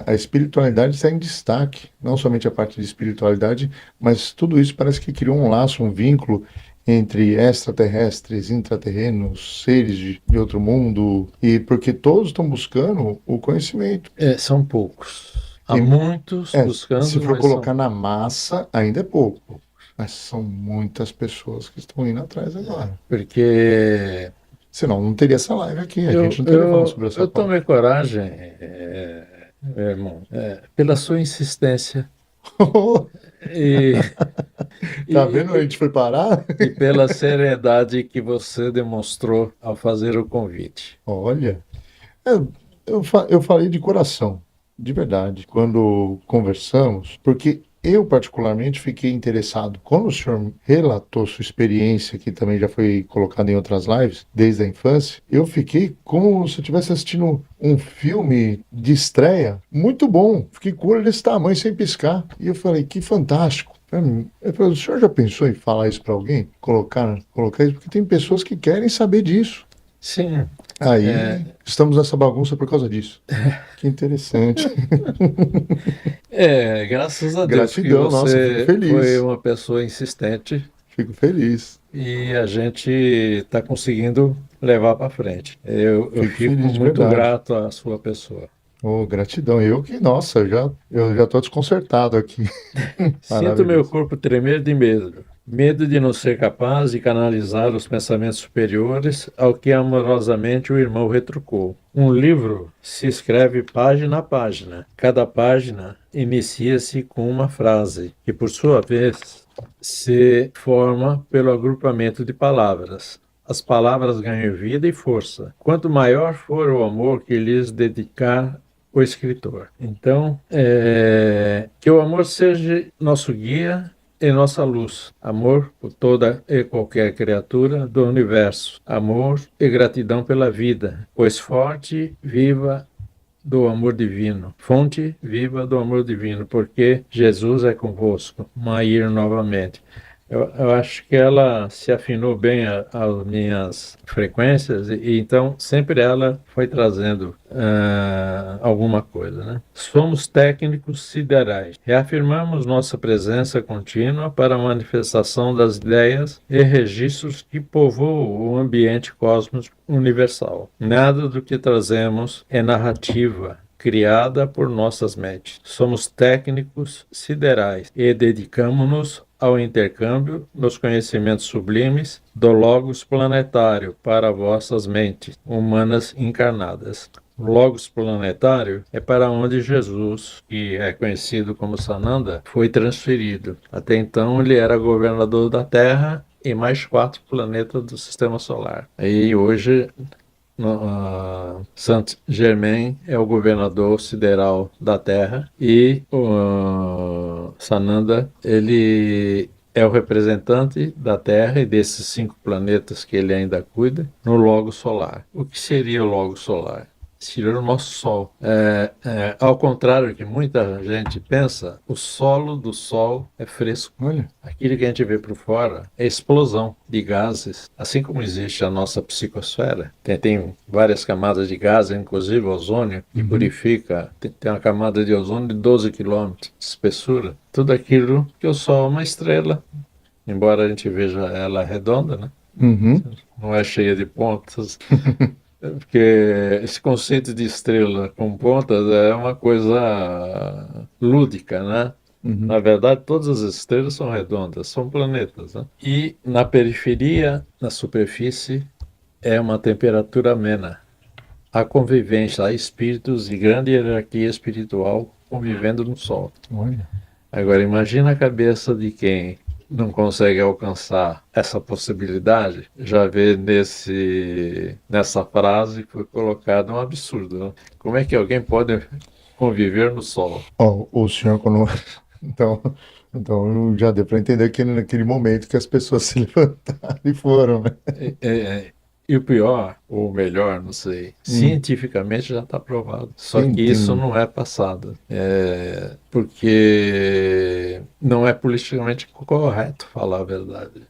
a espiritualidade está em destaque. Não somente a parte de espiritualidade, mas tudo isso parece que criou um laço, um vínculo entre extraterrestres, intraterrenos, seres de outro mundo, e porque todos estão buscando o conhecimento. São poucos. Há Tem, muitos se buscando, for mas são colocar na massa, ainda é pouco. Mas são muitas pessoas que estão indo atrás agora. porque Senão não teria essa live aqui, a eu, gente não estaria falando eu, sobre essa eu pauta. tomei coragem, meu irmão, pela sua insistência e, Tá e, vendo onde a gente foi parar? e pela seriedade que você demonstrou ao fazer o convite. Olha, é, eu falei de coração, de verdade, quando conversamos, porque eu particularmente fiquei interessado. Quando o senhor relatou sua experiência, que também já foi colocada em outras lives, desde a infância, eu fiquei como se eu estivesse assistindo um filme de estreia muito bom. Fiquei com o olho desse tamanho sem piscar. E eu falei, que fantástico. Pra mim. Eu falei, o senhor já pensou em falar isso para alguém? Colocar isso? Porque tem pessoas que querem saber disso. Sim, Aí estamos nessa bagunça por causa disso. Que interessante. graças a Deus que Gratidão, nossa, fico você foi feliz. uma pessoa insistente Fico feliz. e a gente está conseguindo levar para frente. Eu Fico fico feliz de muito verdade. grato à sua pessoa. Oh, gratidão. Eu que, nossa, eu já tô desconcertado aqui. Sinto meu Maravilhoso. corpo tremer de medo. Medo de não ser capaz de canalizar os pensamentos superiores, ao que amorosamente o irmão retrucou. Um livro se escreve página a página. Cada página inicia-se com uma frase, que por sua vez se forma pelo agrupamento de palavras. As palavras ganham vida e força. Quanto maior for o amor que lhes dedicar o escritor. Então, que o amor seja nosso guia e nossa luz. Amor por toda e qualquer criatura do universo. Amor e gratidão pela vida, pois forte, viva do amor divino, fonte viva do amor divino, porque Jesus é convosco. Maír novamente. Eu acho que ela se afinou bem às minhas frequências e então sempre ela foi trazendo alguma coisa, né? Somos técnicos siderais. Reafirmamos nossa presença contínua para a manifestação das ideias e registros que povoam o ambiente cósmico universal. Nada do que trazemos é narrativa criada por nossas mentes. Somos técnicos siderais e dedicamos-nos ao intercâmbio dos conhecimentos sublimes do Logos planetário para vossas mentes humanas encarnadas. O Logos planetário é para onde Jesus, que é conhecido como Sananda, foi transferido. Até então ele era governador da Terra e mais 4 planetas do Sistema Solar. E hoje Saint-Germain é o governador sideral da Terra e o Sananda, ele é o representante da Terra e desses 5 planetas que ele ainda cuida no Logo Solar. O que seria o Logo Solar? Seria o nosso Sol. Ao contrário do que muita gente pensa, o solo do Sol é fresco. Olha. Aquilo que a gente vê por fora é explosão de gases, assim como existe a nossa psicosfera. Tem várias camadas de gases, inclusive o ozônio, que purifica. Tem uma camada de ozônio de 12 quilômetros de espessura. Tudo aquilo que o Sol é uma estrela, embora a gente veja ela redonda, né? Uhum. Não é cheia de pontas. Porque esse conceito de estrela com pontas é uma coisa lúdica, né? Na verdade, todas as estrelas são redondas, são planetas, né? E na periferia, na superfície, é uma temperatura amena. Há convivência, há espíritos de grande hierarquia espiritual convivendo no Sol. Olha. Agora, imagina a cabeça de quem não consegue alcançar essa possibilidade, já vê nessa frase que foi colocado um absurdo, né? Como é que alguém pode conviver no sol? Ó, o senhor quando... Então, então já deu para entender que naquele momento que as pessoas se levantaram e foram, né? E o pior, ou melhor, não sei, Hum, cientificamente já está provado. Só que isso tem... não é passado. Porque não é politicamente correto falar a verdade.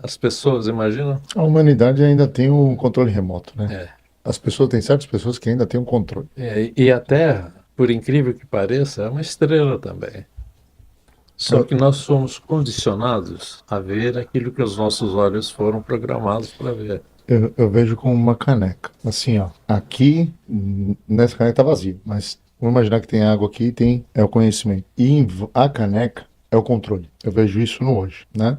As pessoas imaginam. A humanidade ainda tem um controle remoto, né? É, As pessoas, tem certas pessoas que ainda têm um controle. e a Terra, por incrível que pareça, é uma estrela também. Só Eu, que nós somos condicionados a ver aquilo que os nossos olhos foram programados para ver. eu vejo como uma caneca. Assim, ó, aqui, nessa caneca tá vazio, mas vamos imaginar que tem água aqui e tem, é o conhecimento. E a caneca é o controle. Eu vejo isso no hoje, né?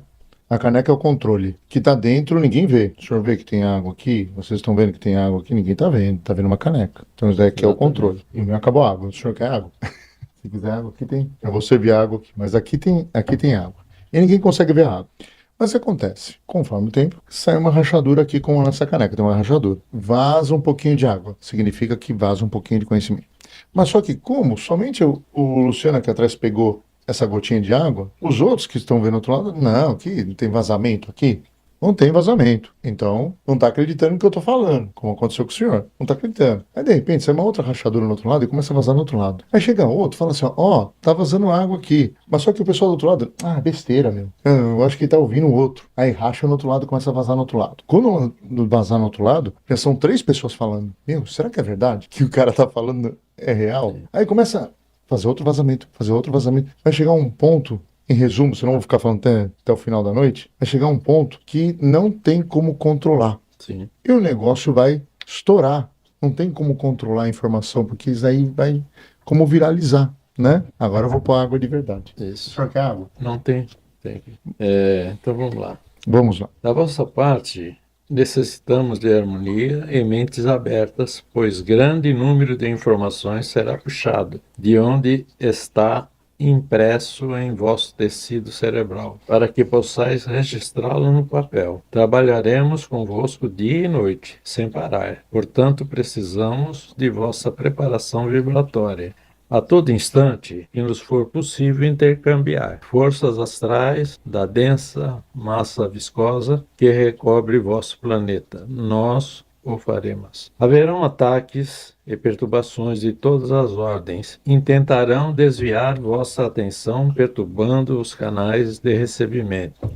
A caneca é o controle. Que tá dentro, ninguém vê. O senhor vê que tem água aqui? Vocês estão vendo que tem água aqui? Ninguém tá vendo. Tá vendo uma caneca. Então isso daqui é o Exatamente. controle. E o meu acabou a água. O senhor quer água? Se quiser água, aqui tem. Eu vou servir água aqui. Mas aqui tem água. E ninguém consegue ver a água. Mas acontece, conforme o tempo, sai uma rachadura aqui como nessa caneca, tem uma rachadura. Vaza um pouquinho de água, significa que vaza um pouquinho de conhecimento. Mas só que como somente o Luciano aqui atrás pegou essa gotinha de água, os outros que estão vendo do outro lado, não, aqui não tem vazamento aqui. Não tem vazamento. Então, não está acreditando no que eu estou falando, como aconteceu com o senhor. Não está acreditando. Aí, de repente, sai uma outra rachadura no outro lado e começa a vazar no outro lado. Aí chega outro e fala assim, ó, tá vazando água aqui. Mas só que o pessoal do outro lado, besteira, meu. Eu acho que tá ouvindo o outro. Aí racha no outro lado e começa a vazar no outro lado. Quando vazar no outro lado, já são 3 pessoas falando. Meu, será que é verdade? Que o cara tá falando é real? Aí começa a fazer outro vazamento, fazer outro vazamento. Vai chegar um ponto, em resumo, senão eu vou ficar falando até o final da noite, vai chegar um ponto que não tem como controlar. Sim, E o negócio vai estourar. Não tem como controlar a informação, porque isso aí vai como viralizar, né? Agora eu vou pôr água de verdade. O isso. senhor quer água? Não tem. Tem. Então vamos lá. Vamos lá. Da vossa parte, necessitamos de harmonia e mentes abertas, pois grande número de informações será puxado de onde está impresso em vosso tecido cerebral, para que possais registrá-lo no papel. Trabalharemos convosco dia e noite, sem parar. Portanto, precisamos de vossa preparação vibratória a todo instante que nos for possível intercambiar forças astrais da densa massa viscosa que recobre vosso planeta. Nós o faremos. Haverão ataques e perturbações de todas as ordens. Intentarão desviar vossa atenção, perturbando os canais de recebimento.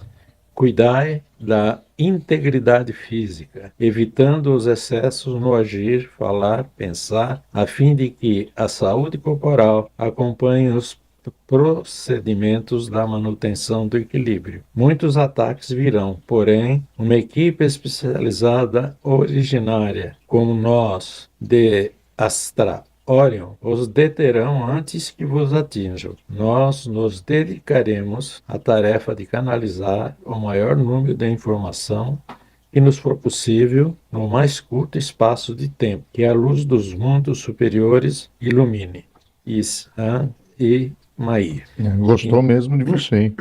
Cuidai da integridade física, evitando os excessos no agir, falar, pensar, a fim de que a saúde corporal acompanhe os procedimentos da manutenção do equilíbrio. Muitos ataques virão, porém, uma equipe especializada originária, como nós, de Astra Orion, os deterão antes que vos atinjam. Nós nos dedicaremos à tarefa de canalizar o maior número de informação que nos for possível no mais curto espaço de tempo, que a luz dos mundos superiores ilumine. Ishan e Mair. Gostou Em, mesmo de você, hein?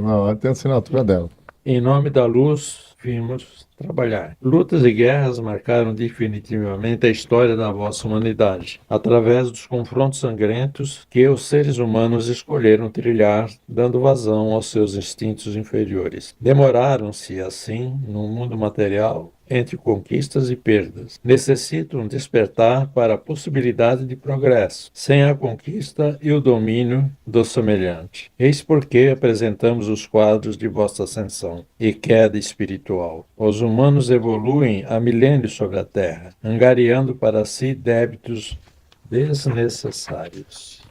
Na hora tem a assinatura dela. em nome da luz, vimos trabalhar. Lutas e guerras marcaram definitivamente a história da vossa humanidade, através dos confrontos sangrentos que os seres humanos escolheram trilhar, dando vazão aos seus instintos inferiores. Demoraram-se, assim, no mundo material, entre conquistas e perdas. Necessitam despertar para a possibilidade de progresso, sem a conquista e o domínio do semelhante. Eis porque apresentamos os quadros de vossa ascensão e queda espiritual. Os humanos evoluem há milênios sobre a Terra, angariando para si débitos desnecessários.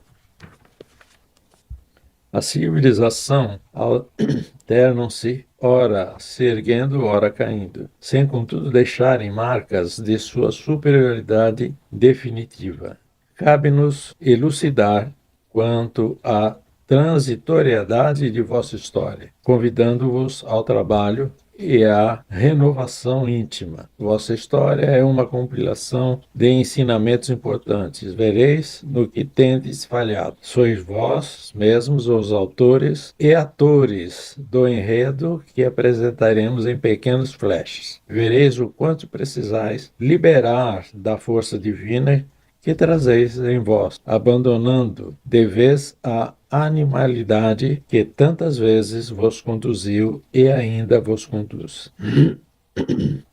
A civilização alternam-se, ora se erguendo, ora caindo, sem contudo deixarem marcas de sua superioridade definitiva. Cabe-nos elucidar quanto à transitoriedade de vossa história, convidando-vos ao trabalho e a renovação íntima. Vossa história é uma compilação de ensinamentos importantes. Vereis no que tendes falhado. Sois vós mesmos os autores e atores do enredo que apresentaremos em pequenos flashes. Vereis o quanto precisais liberar da força divina que trazeis em vós, abandonando de vez a animalidade que tantas vezes vos conduziu e ainda vos conduz.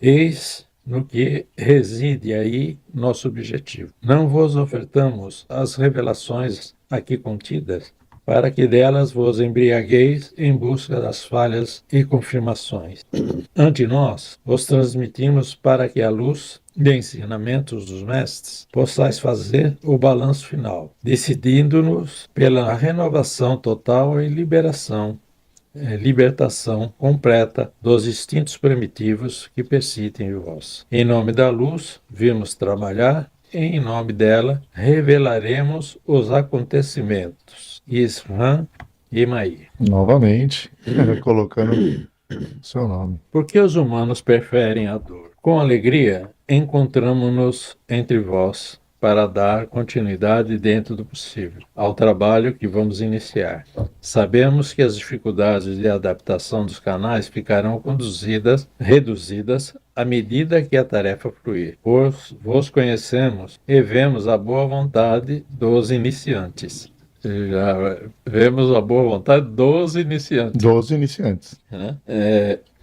Eis no que reside aí nosso objetivo. Não vos ofertamos as revelações aqui contidas, para que delas vos embriagueis em busca das falhas e confirmações. Ante nós, vos transmitimos para que a luz de ensinamentos dos mestres possais fazer o balanço final, decidindo-nos pela renovação total e libertação completa dos instintos primitivos que persistem em vós. Em nome da luz, vimos trabalhar e em nome dela revelaremos os acontecimentos. Isran e Maí. Novamente, colocando seu nome. Por que os humanos preferem a dor? Com alegria, encontramo-nos entre vós para dar continuidade dentro do possível ao trabalho que vamos iniciar. Sabemos que as dificuldades de adaptação dos canais ficarão reduzidas à medida que a tarefa fluir. Vos conhecemos e vemos a boa vontade dos iniciantes. Já vemos a boa vontade dos iniciantes. Dos iniciantes. Né?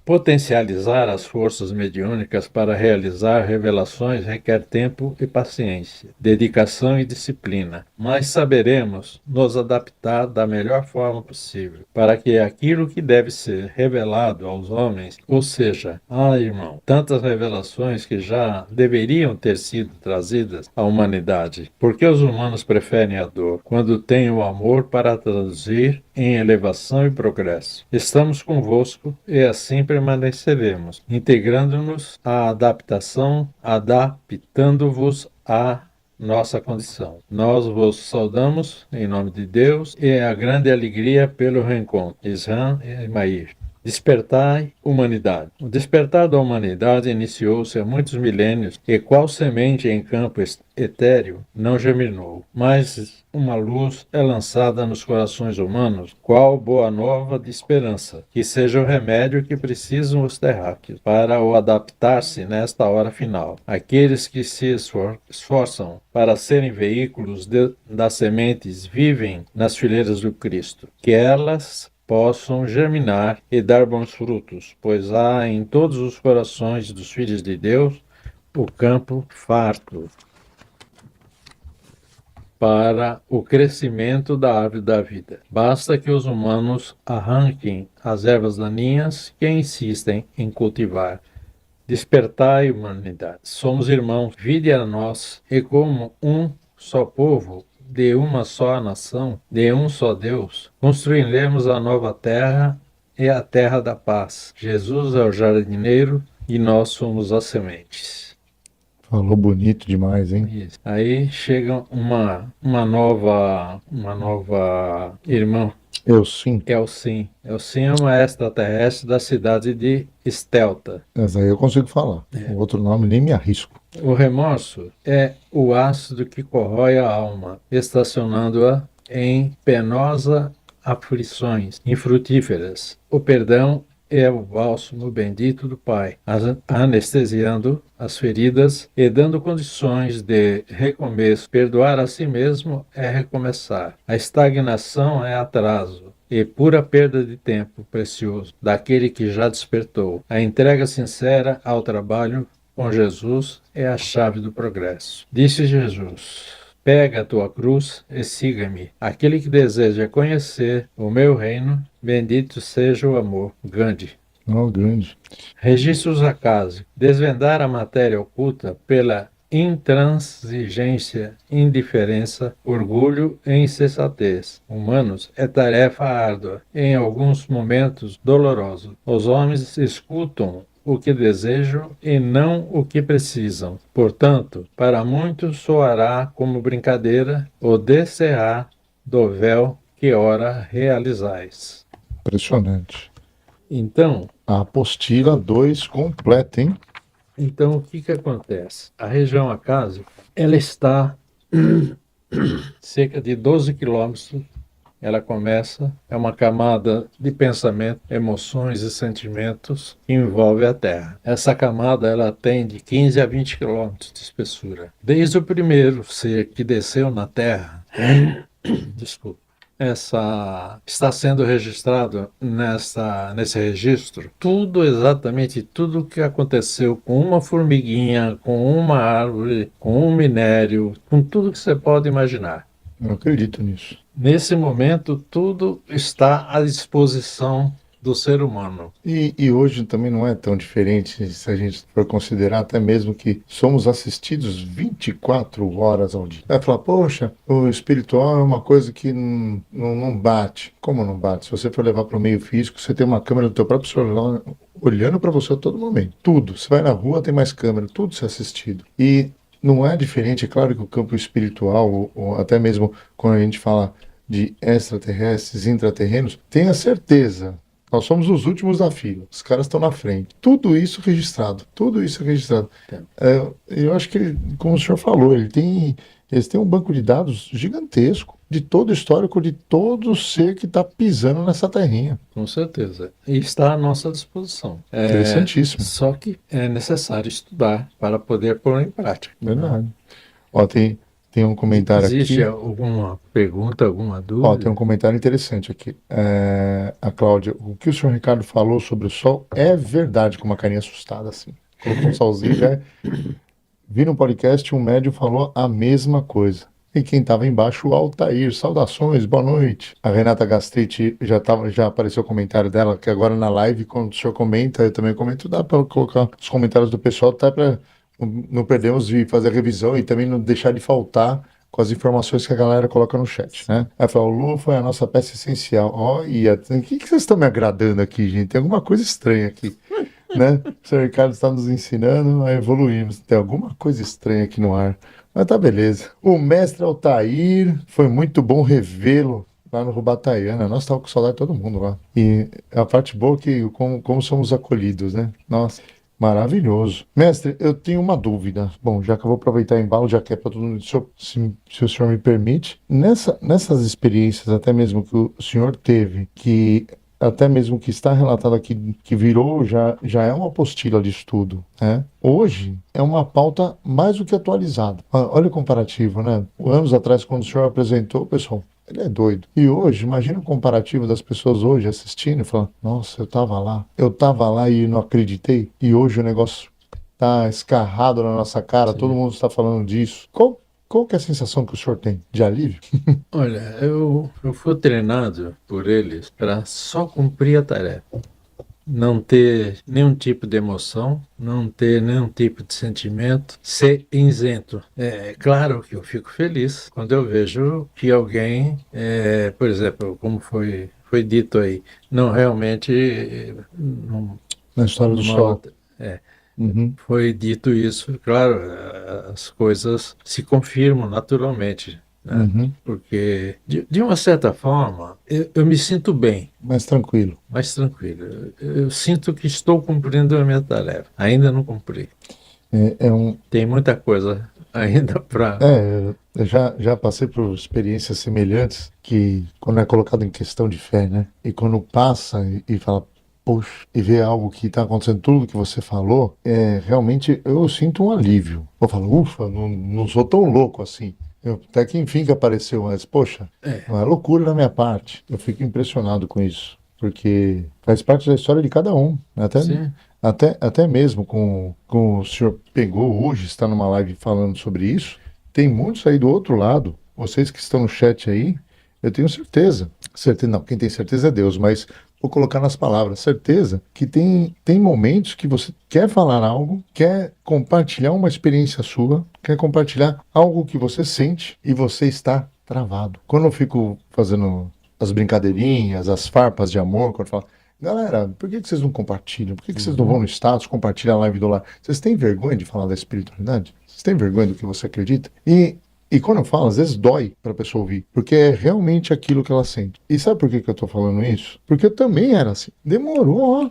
Potencializar as forças mediúnicas para realizar revelações requer tempo e paciência, dedicação e disciplina, mas saberemos nos adaptar da melhor forma possível para que aquilo que deve ser revelado aos homens, ou seja, irmão, tantas revelações que já deveriam ter sido trazidas à humanidade. Porque os humanos preferem a dor quando têm o amor para traduzir em elevação e progresso. Estamos convosco e assim permaneceremos, integrando-nos à adaptação, adaptando-vos à nossa condição. Nós vos saudamos em nome de Deus e a grande alegria pelo reencontro. Isran e Mair. Despertai humanidade. O despertar da humanidade iniciou-se há muitos milênios e qual semente em campo etéreo não germinou, mas uma luz é lançada nos corações humanos, qual boa nova de esperança, que seja o remédio que precisam os terráqueos para o adaptar-se nesta hora final. Aqueles que se esforçam para serem veículos das sementes vivem nas fileiras do Cristo, que elas possam germinar e dar bons frutos, pois há em todos os corações dos filhos de Deus o campo farto para o crescimento da árvore da vida. Basta que os humanos arranquem as ervas daninhas que insistem em cultivar. Despertai, humanidade. Somos irmãos, vinde a nós, e como um só povo, de uma só nação, de um só Deus, construiremos a nova terra e a terra da paz. Jesus é o jardineiro e nós somos as sementes. Falou bonito demais, hein? Isso. Aí chega uma nova irmã. Elsim. Elsim. Elsim é uma extraterrestre da cidade de Estelta. Essa aí eu consigo falar. O outro nome nem me arrisco. O remorso é o ácido que corrói a alma, estacionando-a em penosa aflições infrutíferas. O perdão é o bálsamo bendito do Pai, anestesiando as feridas e dando condições de recomeço. Perdoar a si mesmo é recomeçar. A estagnação é atraso e pura perda de tempo precioso daquele que já despertou. A entrega sincera ao trabalho com Jesus é a chave do progresso. Disse Jesus: pega a tua cruz e siga-me. Aquele que deseja conhecer o meu reino, bendito seja o amor. Gandhi. Grande. Registros acásicos. Desvendar a matéria oculta pela intransigência, indiferença, orgulho e insensatez humanos é tarefa árdua, em alguns momentos dolorosa. Os homens escutam o que desejam e não o que precisam. Portanto, para muitos soará como brincadeira o descerrar do véu que ora realizais. Impressionante. Então, A apostila 2 completa, hein? Então, o que acontece? A região acásica, ela está cerca de 12 quilômetros. Ela começa, é uma camada de pensamento, emoções e sentimentos que envolve a Terra. Essa camada ela tem de 15 a 20 quilômetros de espessura. Desde o primeiro ser que desceu na Terra, desculpa, está sendo registrado nesse registro tudo, exatamente tudo o que aconteceu com uma formiguinha, com uma árvore, com um minério, com tudo que você pode imaginar. Eu acredito nisso. Nesse momento, tudo está à disposição do ser humano. E hoje também não é tão diferente se a gente for considerar até mesmo que somos assistidos 24 horas ao dia. Vai falar, poxa, o espiritual é uma coisa que não bate. Como não bate? Se você for levar para o meio físico, você tem uma câmera do teu próprio celular olhando para você a todo momento. Tudo. Você vai na rua, tem mais câmera, tudo se é assistido. E não é diferente, é claro que o campo espiritual, ou até mesmo quando a gente fala de extraterrestres, intraterrenos, tenha certeza. Nós somos os últimos da fila. Os caras estão na frente. Tudo isso registrado. Tudo isso é registrado. Eu acho que, como o senhor falou, eles têm um banco de dados gigantesco de todo o histórico de todo ser que está pisando nessa terrinha. Com certeza. E está à nossa disposição. Interessantíssimo. Só que é necessário estudar para poder pôr em prática. Verdade. Ó, tem um comentário Existe aqui. alguma pergunta, alguma Ó, dúvida? tem um comentário interessante aqui. A Cláudia, o que o senhor Ricardo falou sobre o sol é verdade, com uma carinha assustada, assim. Colocou um solzinho, já. Vi no podcast, um médium falou a mesma coisa. E quem estava embaixo, o Altair. Saudações, boa noite. A Renata Gastrite já apareceu o comentário dela, que agora na live, quando o senhor comenta, eu também comento, dá para colocar os comentários do pessoal, até para não perdermos de fazer a revisão e também não deixar de faltar com as informações que a galera coloca no chat, né? Ela falou, o Lula foi a nossa peça essencial. Ó, o que vocês estão me agradando aqui, gente? Tem alguma coisa estranha aqui, né? O senhor Ricardo está nos ensinando a evoluirmos. Tem alguma coisa estranha aqui no ar. Mas tá beleza. O mestre Altair, foi muito bom revê-lo lá no Rubataiana. Nós estávamos com saudade de todo mundo lá. E a parte boa é que como somos acolhidos, né? Nossa. Maravilhoso. Mestre, eu tenho uma dúvida. Bom, já que eu vou aproveitar o embalo, já que é para todo mundo, se o senhor me permite, nessas experiências, até mesmo que o senhor teve, que até mesmo que está relatado aqui, que virou, já é uma apostila de estudo, né? Hoje é uma pauta mais do que atualizada. Olha o comparativo, né? Anos atrás, quando o senhor apresentou, pessoal, ele é doido. E hoje, imagina o comparativo das pessoas hoje assistindo e falando, nossa, eu tava lá e não acreditei. E hoje o negócio tá escarrado na nossa cara, Sim. todo mundo está falando disso. Qual que é a sensação que o senhor tem? De alívio? Olha, eu fui treinado por eles para só cumprir a tarefa. Não ter nenhum tipo de emoção, não ter nenhum tipo de sentimento, ser isento. É claro que eu fico feliz quando eu vejo que alguém, por exemplo, como foi dito aí, não realmente, Na história do sol. Uhum. foi dito isso, claro, as coisas se confirmam naturalmente, né? Uhum. Porque, de uma certa forma, eu me sinto bem, Mais tranquilo. mais tranquilo. Eu sinto que estou cumprindo a minha tarefa. Ainda não cumpri. Tem muita coisa ainda para... Eu já passei por experiências semelhantes que, quando é colocado em questão de fé, né? E quando passa e fala, poxa, e vê algo que está acontecendo, tudo que você falou, realmente eu sinto um alívio. Eu falo, ufa, não sou tão louco assim. Até que enfim que apareceu, mas, poxa, não é loucura da minha parte. Eu fico impressionado com isso, porque faz parte da história de cada um. Sim. Até mesmo com o senhor pegou hoje, está numa live falando sobre isso, tem muitos aí do outro lado, vocês que estão no chat aí, eu tenho certeza, não, quem tem certeza é Deus, mas vou colocar nas palavras, certeza que tem momentos que você quer falar algo, quer compartilhar uma experiência sua, quer compartilhar algo que você sente e você está travado. Quando eu fico fazendo as brincadeirinhas, as farpas de amor, quando eu falo, galera, por que vocês não compartilham? Por que vocês não vão no status, compartilham a live do lar? Vocês têm vergonha de falar da espiritualidade? Vocês têm vergonha do que você acredita? E quando eu falo, às vezes dói para a pessoa ouvir, porque é realmente aquilo que ela sente. E sabe por que eu tô falando isso? Porque eu também era assim. Demorou, ó.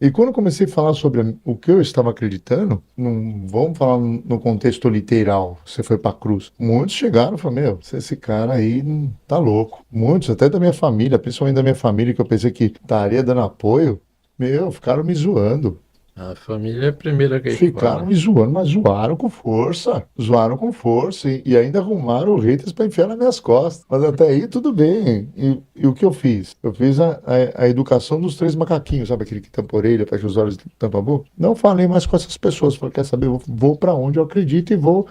E quando eu comecei a falar sobre o que eu estava acreditando, não vamos falar no contexto literal, você foi pra cruz. Muitos chegaram e falaram, meu, esse cara aí tá louco. Muitos, até da minha família, principalmente da minha família, que eu pensei que estaria dando apoio, meu, ficaram me zoando. A família é a primeira a cair Ficaram fora. me zoando, mas zoaram com força e ainda arrumaram haters para enfiar nas minhas costas. Mas até aí tudo bem. E o que eu fiz? Eu fiz a educação dos três macaquinhos, sabe aquele que tampa a orelha, fecha os olhos e tampa a boca? Não falei mais com essas pessoas. Falei, quer saber? Eu vou para onde eu acredito e vou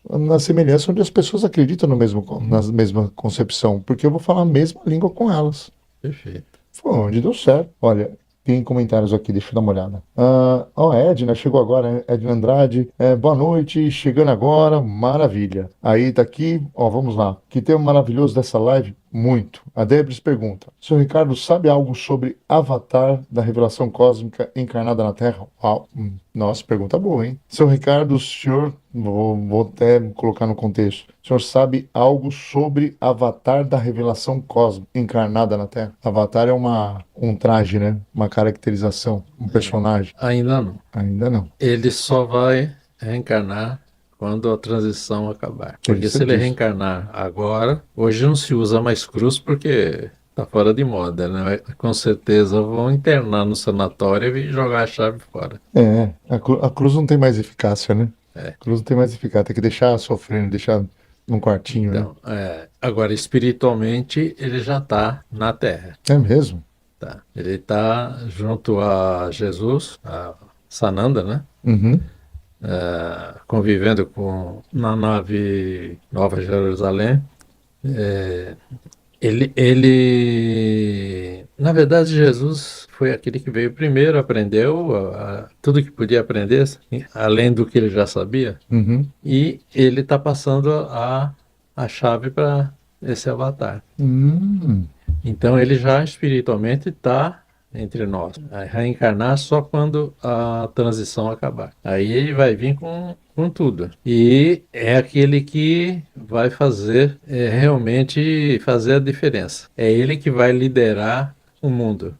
na semelhança onde as pessoas acreditam no mesmo, na mesma concepção, porque eu vou falar a mesma língua com elas. Perfeito. Foi onde deu certo. Olha, tem comentários aqui, deixa eu dar uma olhada. Ó, Edna, chegou agora, Edna Andrade. Boa noite, chegando agora, maravilha. Aí tá aqui, ó, vamos lá. Que tema maravilhoso dessa live? Muito. A Debris pergunta: Senhor Ricardo, sabe algo sobre Avatar da revelação cósmica encarnada na Terra? Uau, nossa, pergunta boa, hein? Senhor Ricardo, o senhor, vou até colocar no contexto. O senhor sabe algo sobre Avatar da revelação cósmica encarnada na Terra? Avatar é um traje, né? Uma caracterização, um personagem. Ainda não. Ainda não. Ele só vai reencarnar quando a transição acabar. Porque Isso se ele disso. reencarnar agora, hoje não se usa mais cruz porque está fora de moda, né? Com certeza vão internar no sanatório e jogar a chave fora. A cruz não tem mais eficácia, né? É. A cruz não tem mais eficácia, tem que deixar sofrendo, deixar num quartinho, né? Então, agora espiritualmente ele já está na Terra. É mesmo? Tá? Ele está junto a Jesus, a Sananda, né? Uhum. Convivendo na nave Nova Jerusalém. Na verdade, Jesus foi aquele que veio primeiro, aprendeu tudo que podia aprender, assim, além do que ele já sabia, Uhum. e ele está passando a chave para esse avatar. Hum. Então, ele já espiritualmente está entre nós. Vai reencarnar só quando a transição acabar. Aí ele vai vir com tudo. E é aquele que vai fazer, realmente fazer a diferença. É ele que vai liderar o mundo.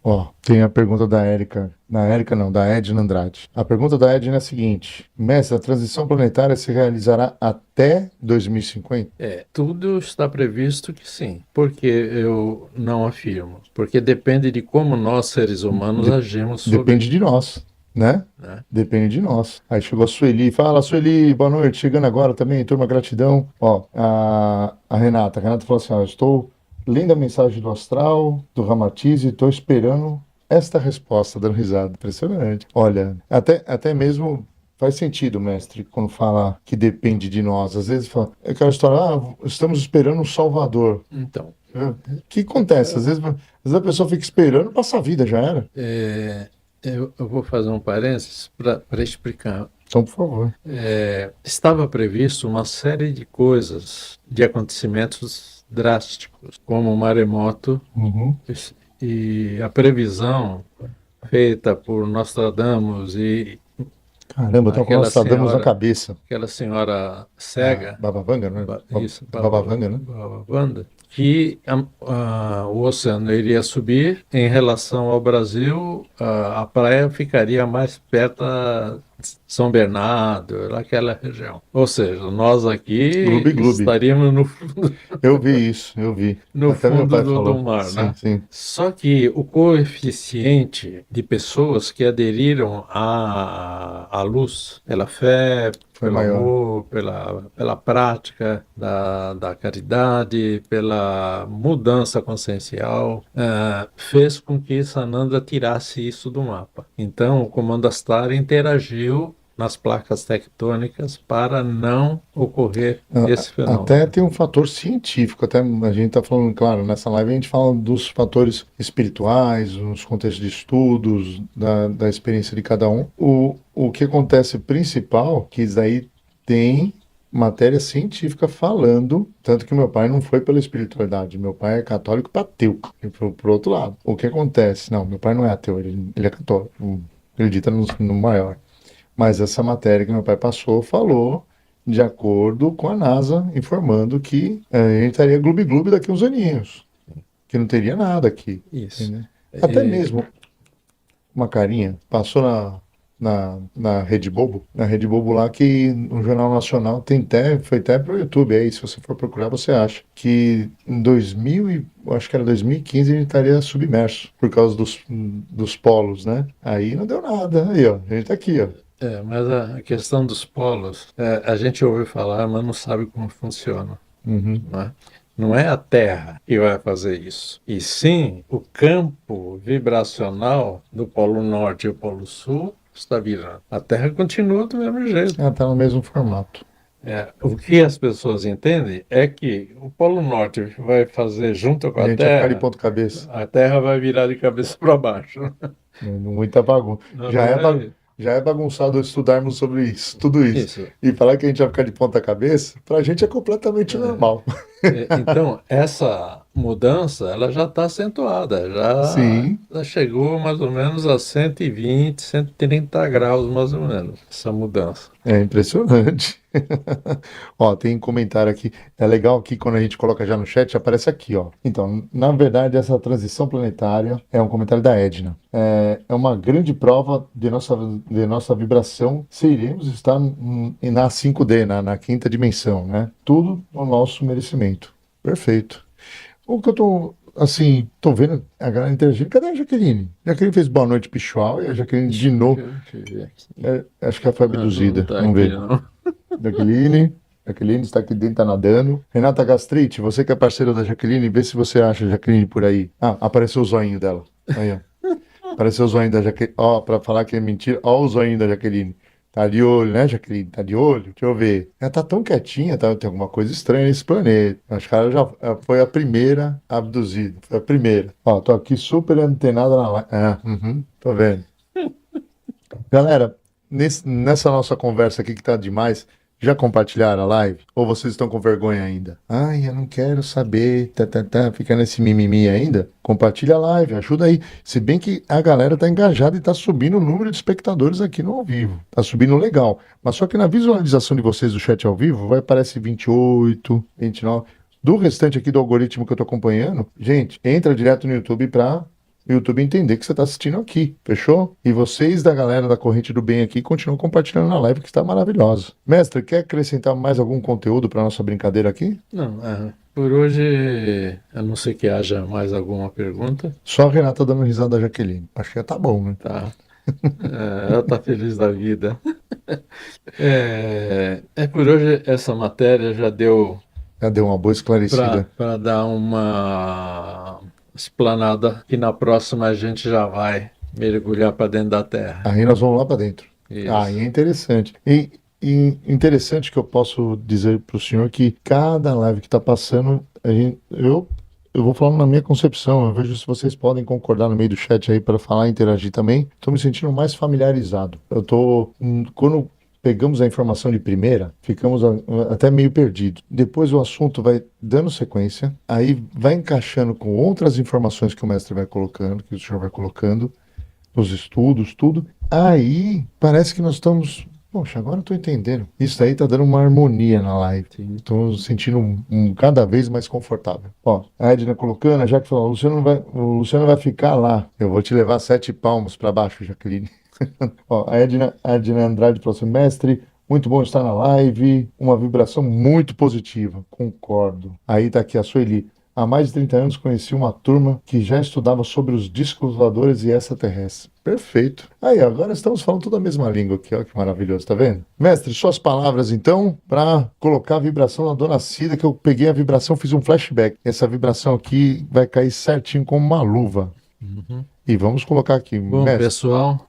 Ó, tem a pergunta da Érica. Da Érica não, da Edna Andrade. A pergunta da Edna é a seguinte: Mestre, a transição planetária se realizará até 2050? Tudo está previsto que sim. Por que eu não afirmo? Porque depende de como nós, seres humanos, De- agimos sobre, Depende de nós, né? né? Depende de nós. Aí chegou a Sueli. Fala, Sueli, boa noite. Chegando agora também, turma, gratidão. Ó, a Renata. A Renata falou assim: ó, eu estou lendo a mensagem do astral, do Ramatize, e estou esperando esta resposta, dando risada. Impressionante. Olha, até mesmo faz sentido, mestre, quando fala que depende de nós. Às vezes fala, é aquela história, estamos esperando um Salvador. Então, O que acontece? Às vezes a pessoa fica esperando, passa a vida, já era. eu vou fazer um parênteses para explicar. Então, por favor. Estava previsto uma série de coisas, de acontecimentos drásticos, como o maremoto, Uhum. e a previsão feita por Nostradamus e Caramba, eu tô com aquela Nostradamus na senhora, cabeça. aquela senhora cega, Babavanga, não é? isso, Babavanga, né? Wanda, que o oceano iria subir em relação ao Brasil, a praia ficaria mais perto de São Bernardo, aquela região. Ou seja, nós aqui Gloob Gloob. estaríamos no fundo, Eu vi isso, eu vi. no Até meu fundo pai do falou. mar, Sim, né? sim. Só que o coeficiente de pessoas que aderiram à luz, pela fé, Foi pelo maior. amor, pela prática da caridade, pela mudança consciencial, fez com que Sananda tirasse isso do mapa. Então, o Comando Astara interagiu nas placas tectônicas para não ocorrer esse Até fenômeno. tem um fator científico, até a gente está falando, claro, nessa live a gente fala dos fatores espirituais, nos contextos de estudos, da experiência de cada um. O que acontece principal, que isso daí tem matéria científica falando, tanto que meu pai não foi pela espiritualidade, meu pai é católico e ateu, e pro outro lado. O que acontece? Não, meu pai não é ateu, ele é católico, acredita no maior. Mas essa matéria que meu pai passou falou de acordo com a NASA, informando que a gente estaria gloob-gloob daqui uns aninhos, que não teria nada aqui. Isso. Entendeu? Até mesmo, uma carinha, passou na Rede Bobo, na Rede Bobo lá, que no Jornal Nacional foi até pro YouTube, aí se você for procurar você acha, que em 2000, acho que era 2015, a gente estaria submerso, por causa dos polos, né? Aí não deu nada, aí ó, a gente tá aqui, ó. Mas a questão dos polos, a gente ouve falar, mas não sabe como funciona. Uhum. Não é? Não é a Terra que vai fazer isso, e sim o campo vibracional do Polo Norte e o Polo Sul está virando. A Terra continua do mesmo jeito. Ela tá no mesmo formato. O que as pessoas entendem é que o Polo Norte vai fazer junto com A gente vai ficar de ponta cabeça. A Terra vai virar de cabeça para baixo. Muita bagunça. Não, não é Já é bagunçado estudarmos sobre isso, tudo isso. isso. E falar que a gente vai ficar de ponta cabeça, pra gente é completamente normal. Então, essa mudança, ela já está acentuada, Sim, já chegou mais ou menos a 120, 130 graus, mais ou menos, essa mudança. é impressionante. Ó, tem comentário aqui. É legal que quando a gente coloca já no chat, aparece aqui, ó. Então, na verdade, essa transição planetária é um comentário da Edna. É uma grande prova de nossa vibração se iremos estar na 5D, na quinta dimensão, né? Tudo ao nosso merecimento. Perfeito. O que eu tô, assim, tô vendo a galera interagindo. Cadê a Jaqueline? Jaqueline fez boa noite, pessoal, e a Jaqueline de novo. Deixa eu ver aqui. Acho que ela foi Não abduzida. está Vamos aqui, ver. não. Jaqueline está aqui dentro, tá nadando. Renata Gastrite, você que é parceira da Jaqueline, vê se você acha a Jaqueline por aí. Ah, apareceu o zoinho dela. Aí, ó. Apareceu o zoinho da Jaqueline. Ó, pra falar que é mentira, ó o zoinho da Jaqueline. Tá de olho, né, Jaqueline? Tá de olho? Deixa eu ver. Ela tá tão quietinha, tá? Tem alguma coisa estranha nesse planeta. Acho que ela foi a primeira abduzida. Foi a primeira. Ó, tô aqui super antenada na live. Tô vendo. Galera, nessa nossa conversa aqui que tá demais, já compartilharam a live? Ou vocês estão com vergonha ainda? Ai, eu não quero saber, fica nesse mimimi ainda? Compartilha a live, ajuda aí. Se bem que a galera tá engajada e tá subindo o número de espectadores aqui no ao vivo. Tá subindo legal. Mas só que na visualização de vocês do chat ao vivo, vai aparecer 28, 29. Do restante aqui do algoritmo que eu tô acompanhando, gente, entra direto no YouTube pra o YouTube entender que você está assistindo aqui, fechou? E vocês da galera da Corrente do Bem aqui continuam compartilhando na live que está maravilhosa. Mestre, quer acrescentar mais algum conteúdo para nossa brincadeira aqui? Não, por hoje, a não ser que haja mais alguma pergunta. Só a Renata dando risada da Jaqueline. Acho que já tá bom, né? Tá. Ela está feliz da vida. Por hoje, essa matéria já deu Já deu uma boa esclarecida. para dar uma explanada, que na próxima a gente já vai mergulhar para dentro da Terra. Aí nós vamos lá para dentro. Isso. Aí é interessante. E interessante que eu posso dizer para o senhor que cada live que está passando, eu vou falando na minha concepção, eu vejo se vocês podem concordar no meio do chat aí para falar e interagir também. Estou me sentindo mais familiarizado. Quando pegamos a informação de primeira, ficamos até meio perdidos. Depois o assunto vai dando sequência, aí vai encaixando com outras informações que o mestre vai colocando, que o senhor vai colocando, os estudos, tudo. Aí parece que nós estamos. Poxa, agora eu estou entendendo. Isso aí tá dando uma harmonia na live. Estou sentindo cada vez mais confortável. Ó, a Edna colocando, a Jaque falou: o Luciano vai ficar lá. Eu vou te levar 7 palmos para baixo, Jaqueline. Ó, a Edna Andrade falou assim: mestre, muito bom estar na live, uma vibração muito positiva. Concordo. Aí tá aqui a Sueli. Há mais de 30 anos conheci uma turma que já estudava sobre os discos voadores e extraterrestres. Perfeito. Aí, agora estamos falando toda a mesma língua aqui, ó, que maravilhoso, tá vendo? Mestre, suas palavras então, para colocar a vibração na Dona Cida, que eu peguei a vibração, fiz um flashback. Essa vibração aqui vai cair certinho como uma luva. E vamos colocar aqui, Bom, mestre. pessoal,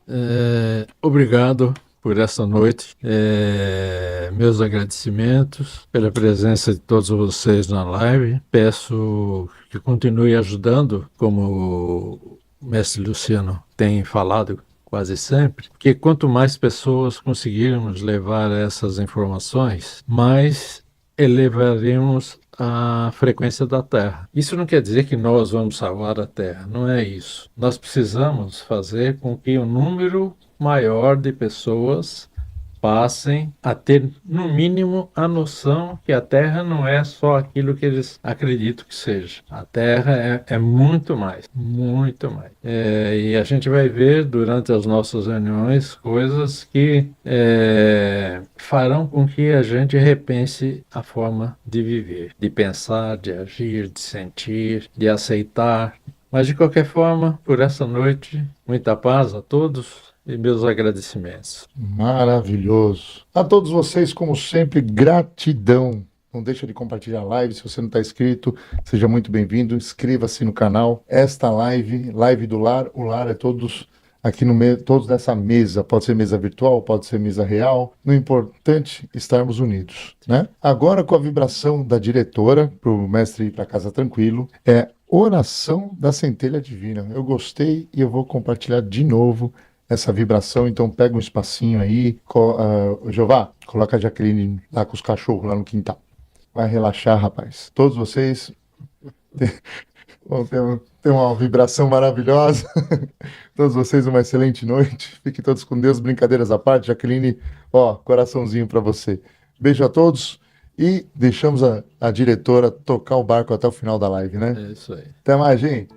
obrigado por essa noite. Meus agradecimentos pela presença de todos vocês na live. Peço que continue ajudando, como o mestre Luciano tem falado quase sempre, porque quanto mais pessoas conseguirmos levar essas informações, mais elevaremos a frequência da Terra. Isso não quer dizer que nós vamos salvar a Terra, não é isso. Nós precisamos fazer com que o número maior de pessoas passem a ter, no mínimo, a noção que a Terra não é só aquilo que eles acreditam que seja. A Terra é muito mais, muito mais. E a gente vai ver durante as nossas reuniões coisas que farão com que a gente repense a forma de viver, de pensar, de agir, de sentir, de aceitar. Mas, de qualquer forma, por essa noite, muita paz a todos e meus agradecimentos. Maravilhoso. A todos vocês, como sempre, gratidão. Não deixa de compartilhar a live. Se você não está inscrito, seja muito bem-vindo. Inscreva-se no canal. Esta live do lar, o lar é todos aqui no meio, todos nessa mesa. Pode ser mesa virtual, pode ser mesa real. No importante, estarmos unidos, né? Agora, com a vibração da diretora, para o mestre ir para casa tranquilo, é oração da centelha divina. Eu gostei e eu vou compartilhar de novo essa vibração, então pega um espacinho aí, Jeová, coloca a Jaqueline lá com os cachorros lá no quintal. Vai relaxar, rapaz. Todos vocês vão ter uma vibração maravilhosa. Todos vocês uma excelente noite. Fiquem todos com Deus, brincadeiras à parte. Jaqueline, ó, coraçãozinho para você. Beijo a todos e deixamos a diretora tocar o barco até o final da live, né? É isso aí. Até mais, gente.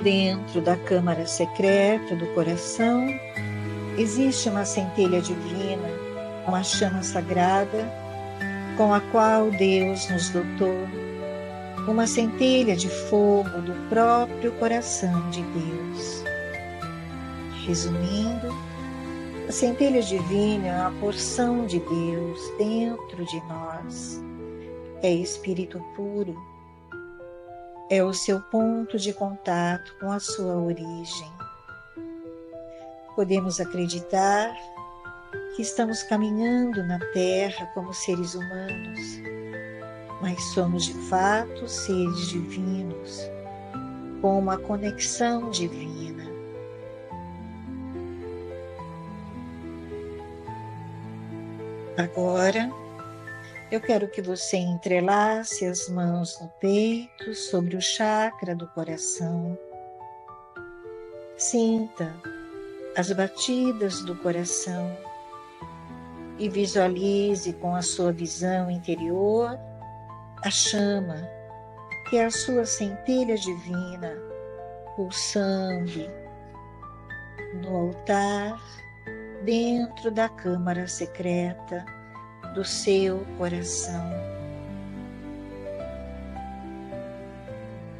Dentro da câmara secreta do coração, existe uma centelha divina, uma chama sagrada, com a qual Deus nos dotou, uma centelha de fogo do próprio coração de Deus. Resumindo, a centelha divina é uma porção de Deus dentro de nós. É espírito puro. É o seu ponto de contato com a sua origem. Podemos acreditar que estamos caminhando na Terra como seres humanos, mas somos de fato seres divinos, com uma conexão divina. Agora, eu quero que você entrelace as mãos no peito, sobre o chakra do coração. Sinta as batidas do coração e visualize com a sua visão interior a chama, que é a sua centelha divina, pulsando no altar, dentro da câmara secreta do seu coração.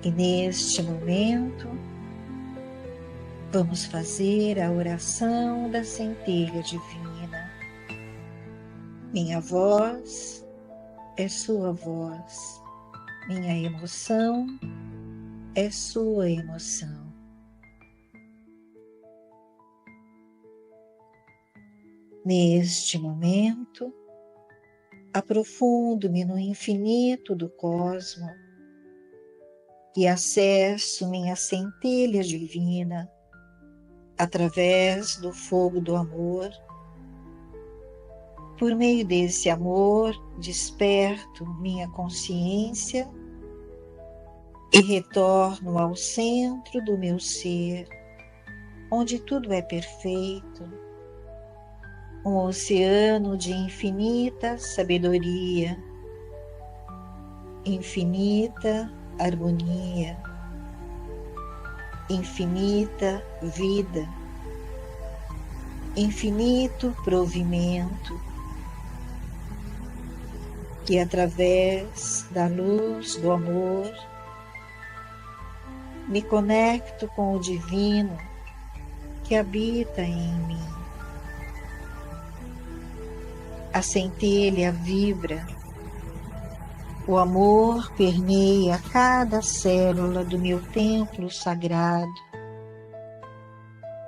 E neste momento, vamos fazer a oração da centelha divina. Minha voz é sua voz, minha emoção é sua emoção. Neste momento, aprofundo-me no infinito do cosmo e acesso minha centelha divina através do fogo do amor. Por meio desse amor, desperto minha consciência e retorno ao centro do meu ser, onde tudo é perfeito, um oceano de infinita sabedoria, infinita harmonia, infinita vida, infinito provimento, que através da luz do amor me conecto com o divino que habita em mim. A centelha vibra, o amor permeia cada célula do meu templo sagrado,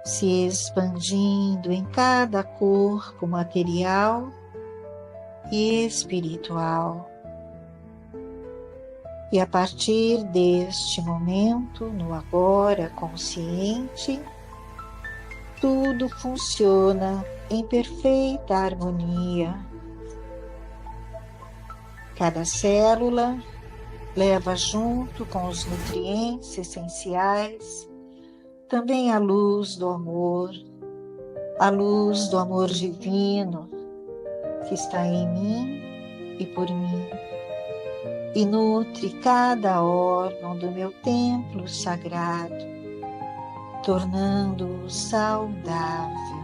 se expandindo em cada corpo material e espiritual. E a partir deste momento, no agora consciente, tudo funciona em perfeita harmonia. Cada célula leva junto com os nutrientes essenciais também a luz do amor divino que está em mim e por mim, e nutre cada órgão do meu templo sagrado, tornando-o saudável.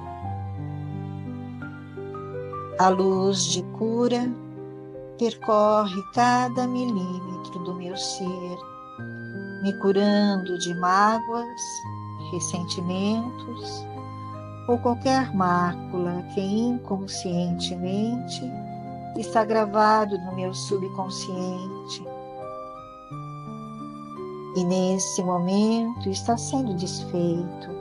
A luz de cura percorre cada milímetro do meu ser, me curando de mágoas, ressentimentos ou qualquer mácula que inconscientemente está gravado no meu subconsciente. E nesse momento está sendo desfeito.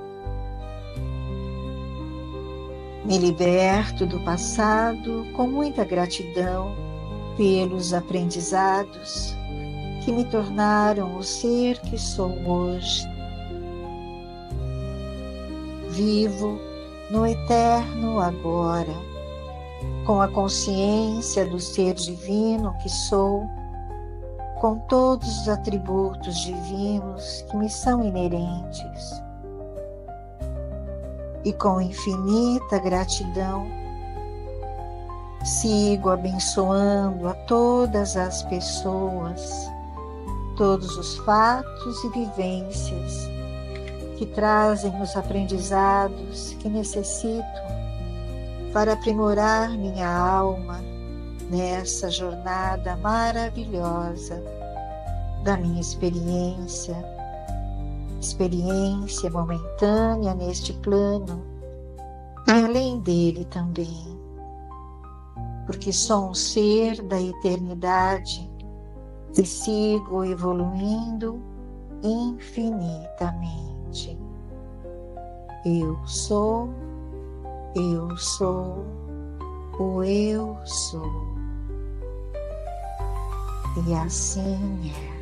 Me liberto do passado com muita gratidão pelos aprendizados que me tornaram o ser que sou hoje. Vivo no eterno agora, com a consciência do ser divino que sou, com todos os atributos divinos que me são inerentes. E com infinita gratidão, sigo abençoando a todas as pessoas, todos os fatos e vivências que trazem os aprendizados que necessito para aprimorar minha alma nessa jornada maravilhosa da minha experiência momentânea neste plano e além dele também, porque sou um ser da eternidade e sigo evoluindo infinitamente. Eu sou o eu sou. E assim é.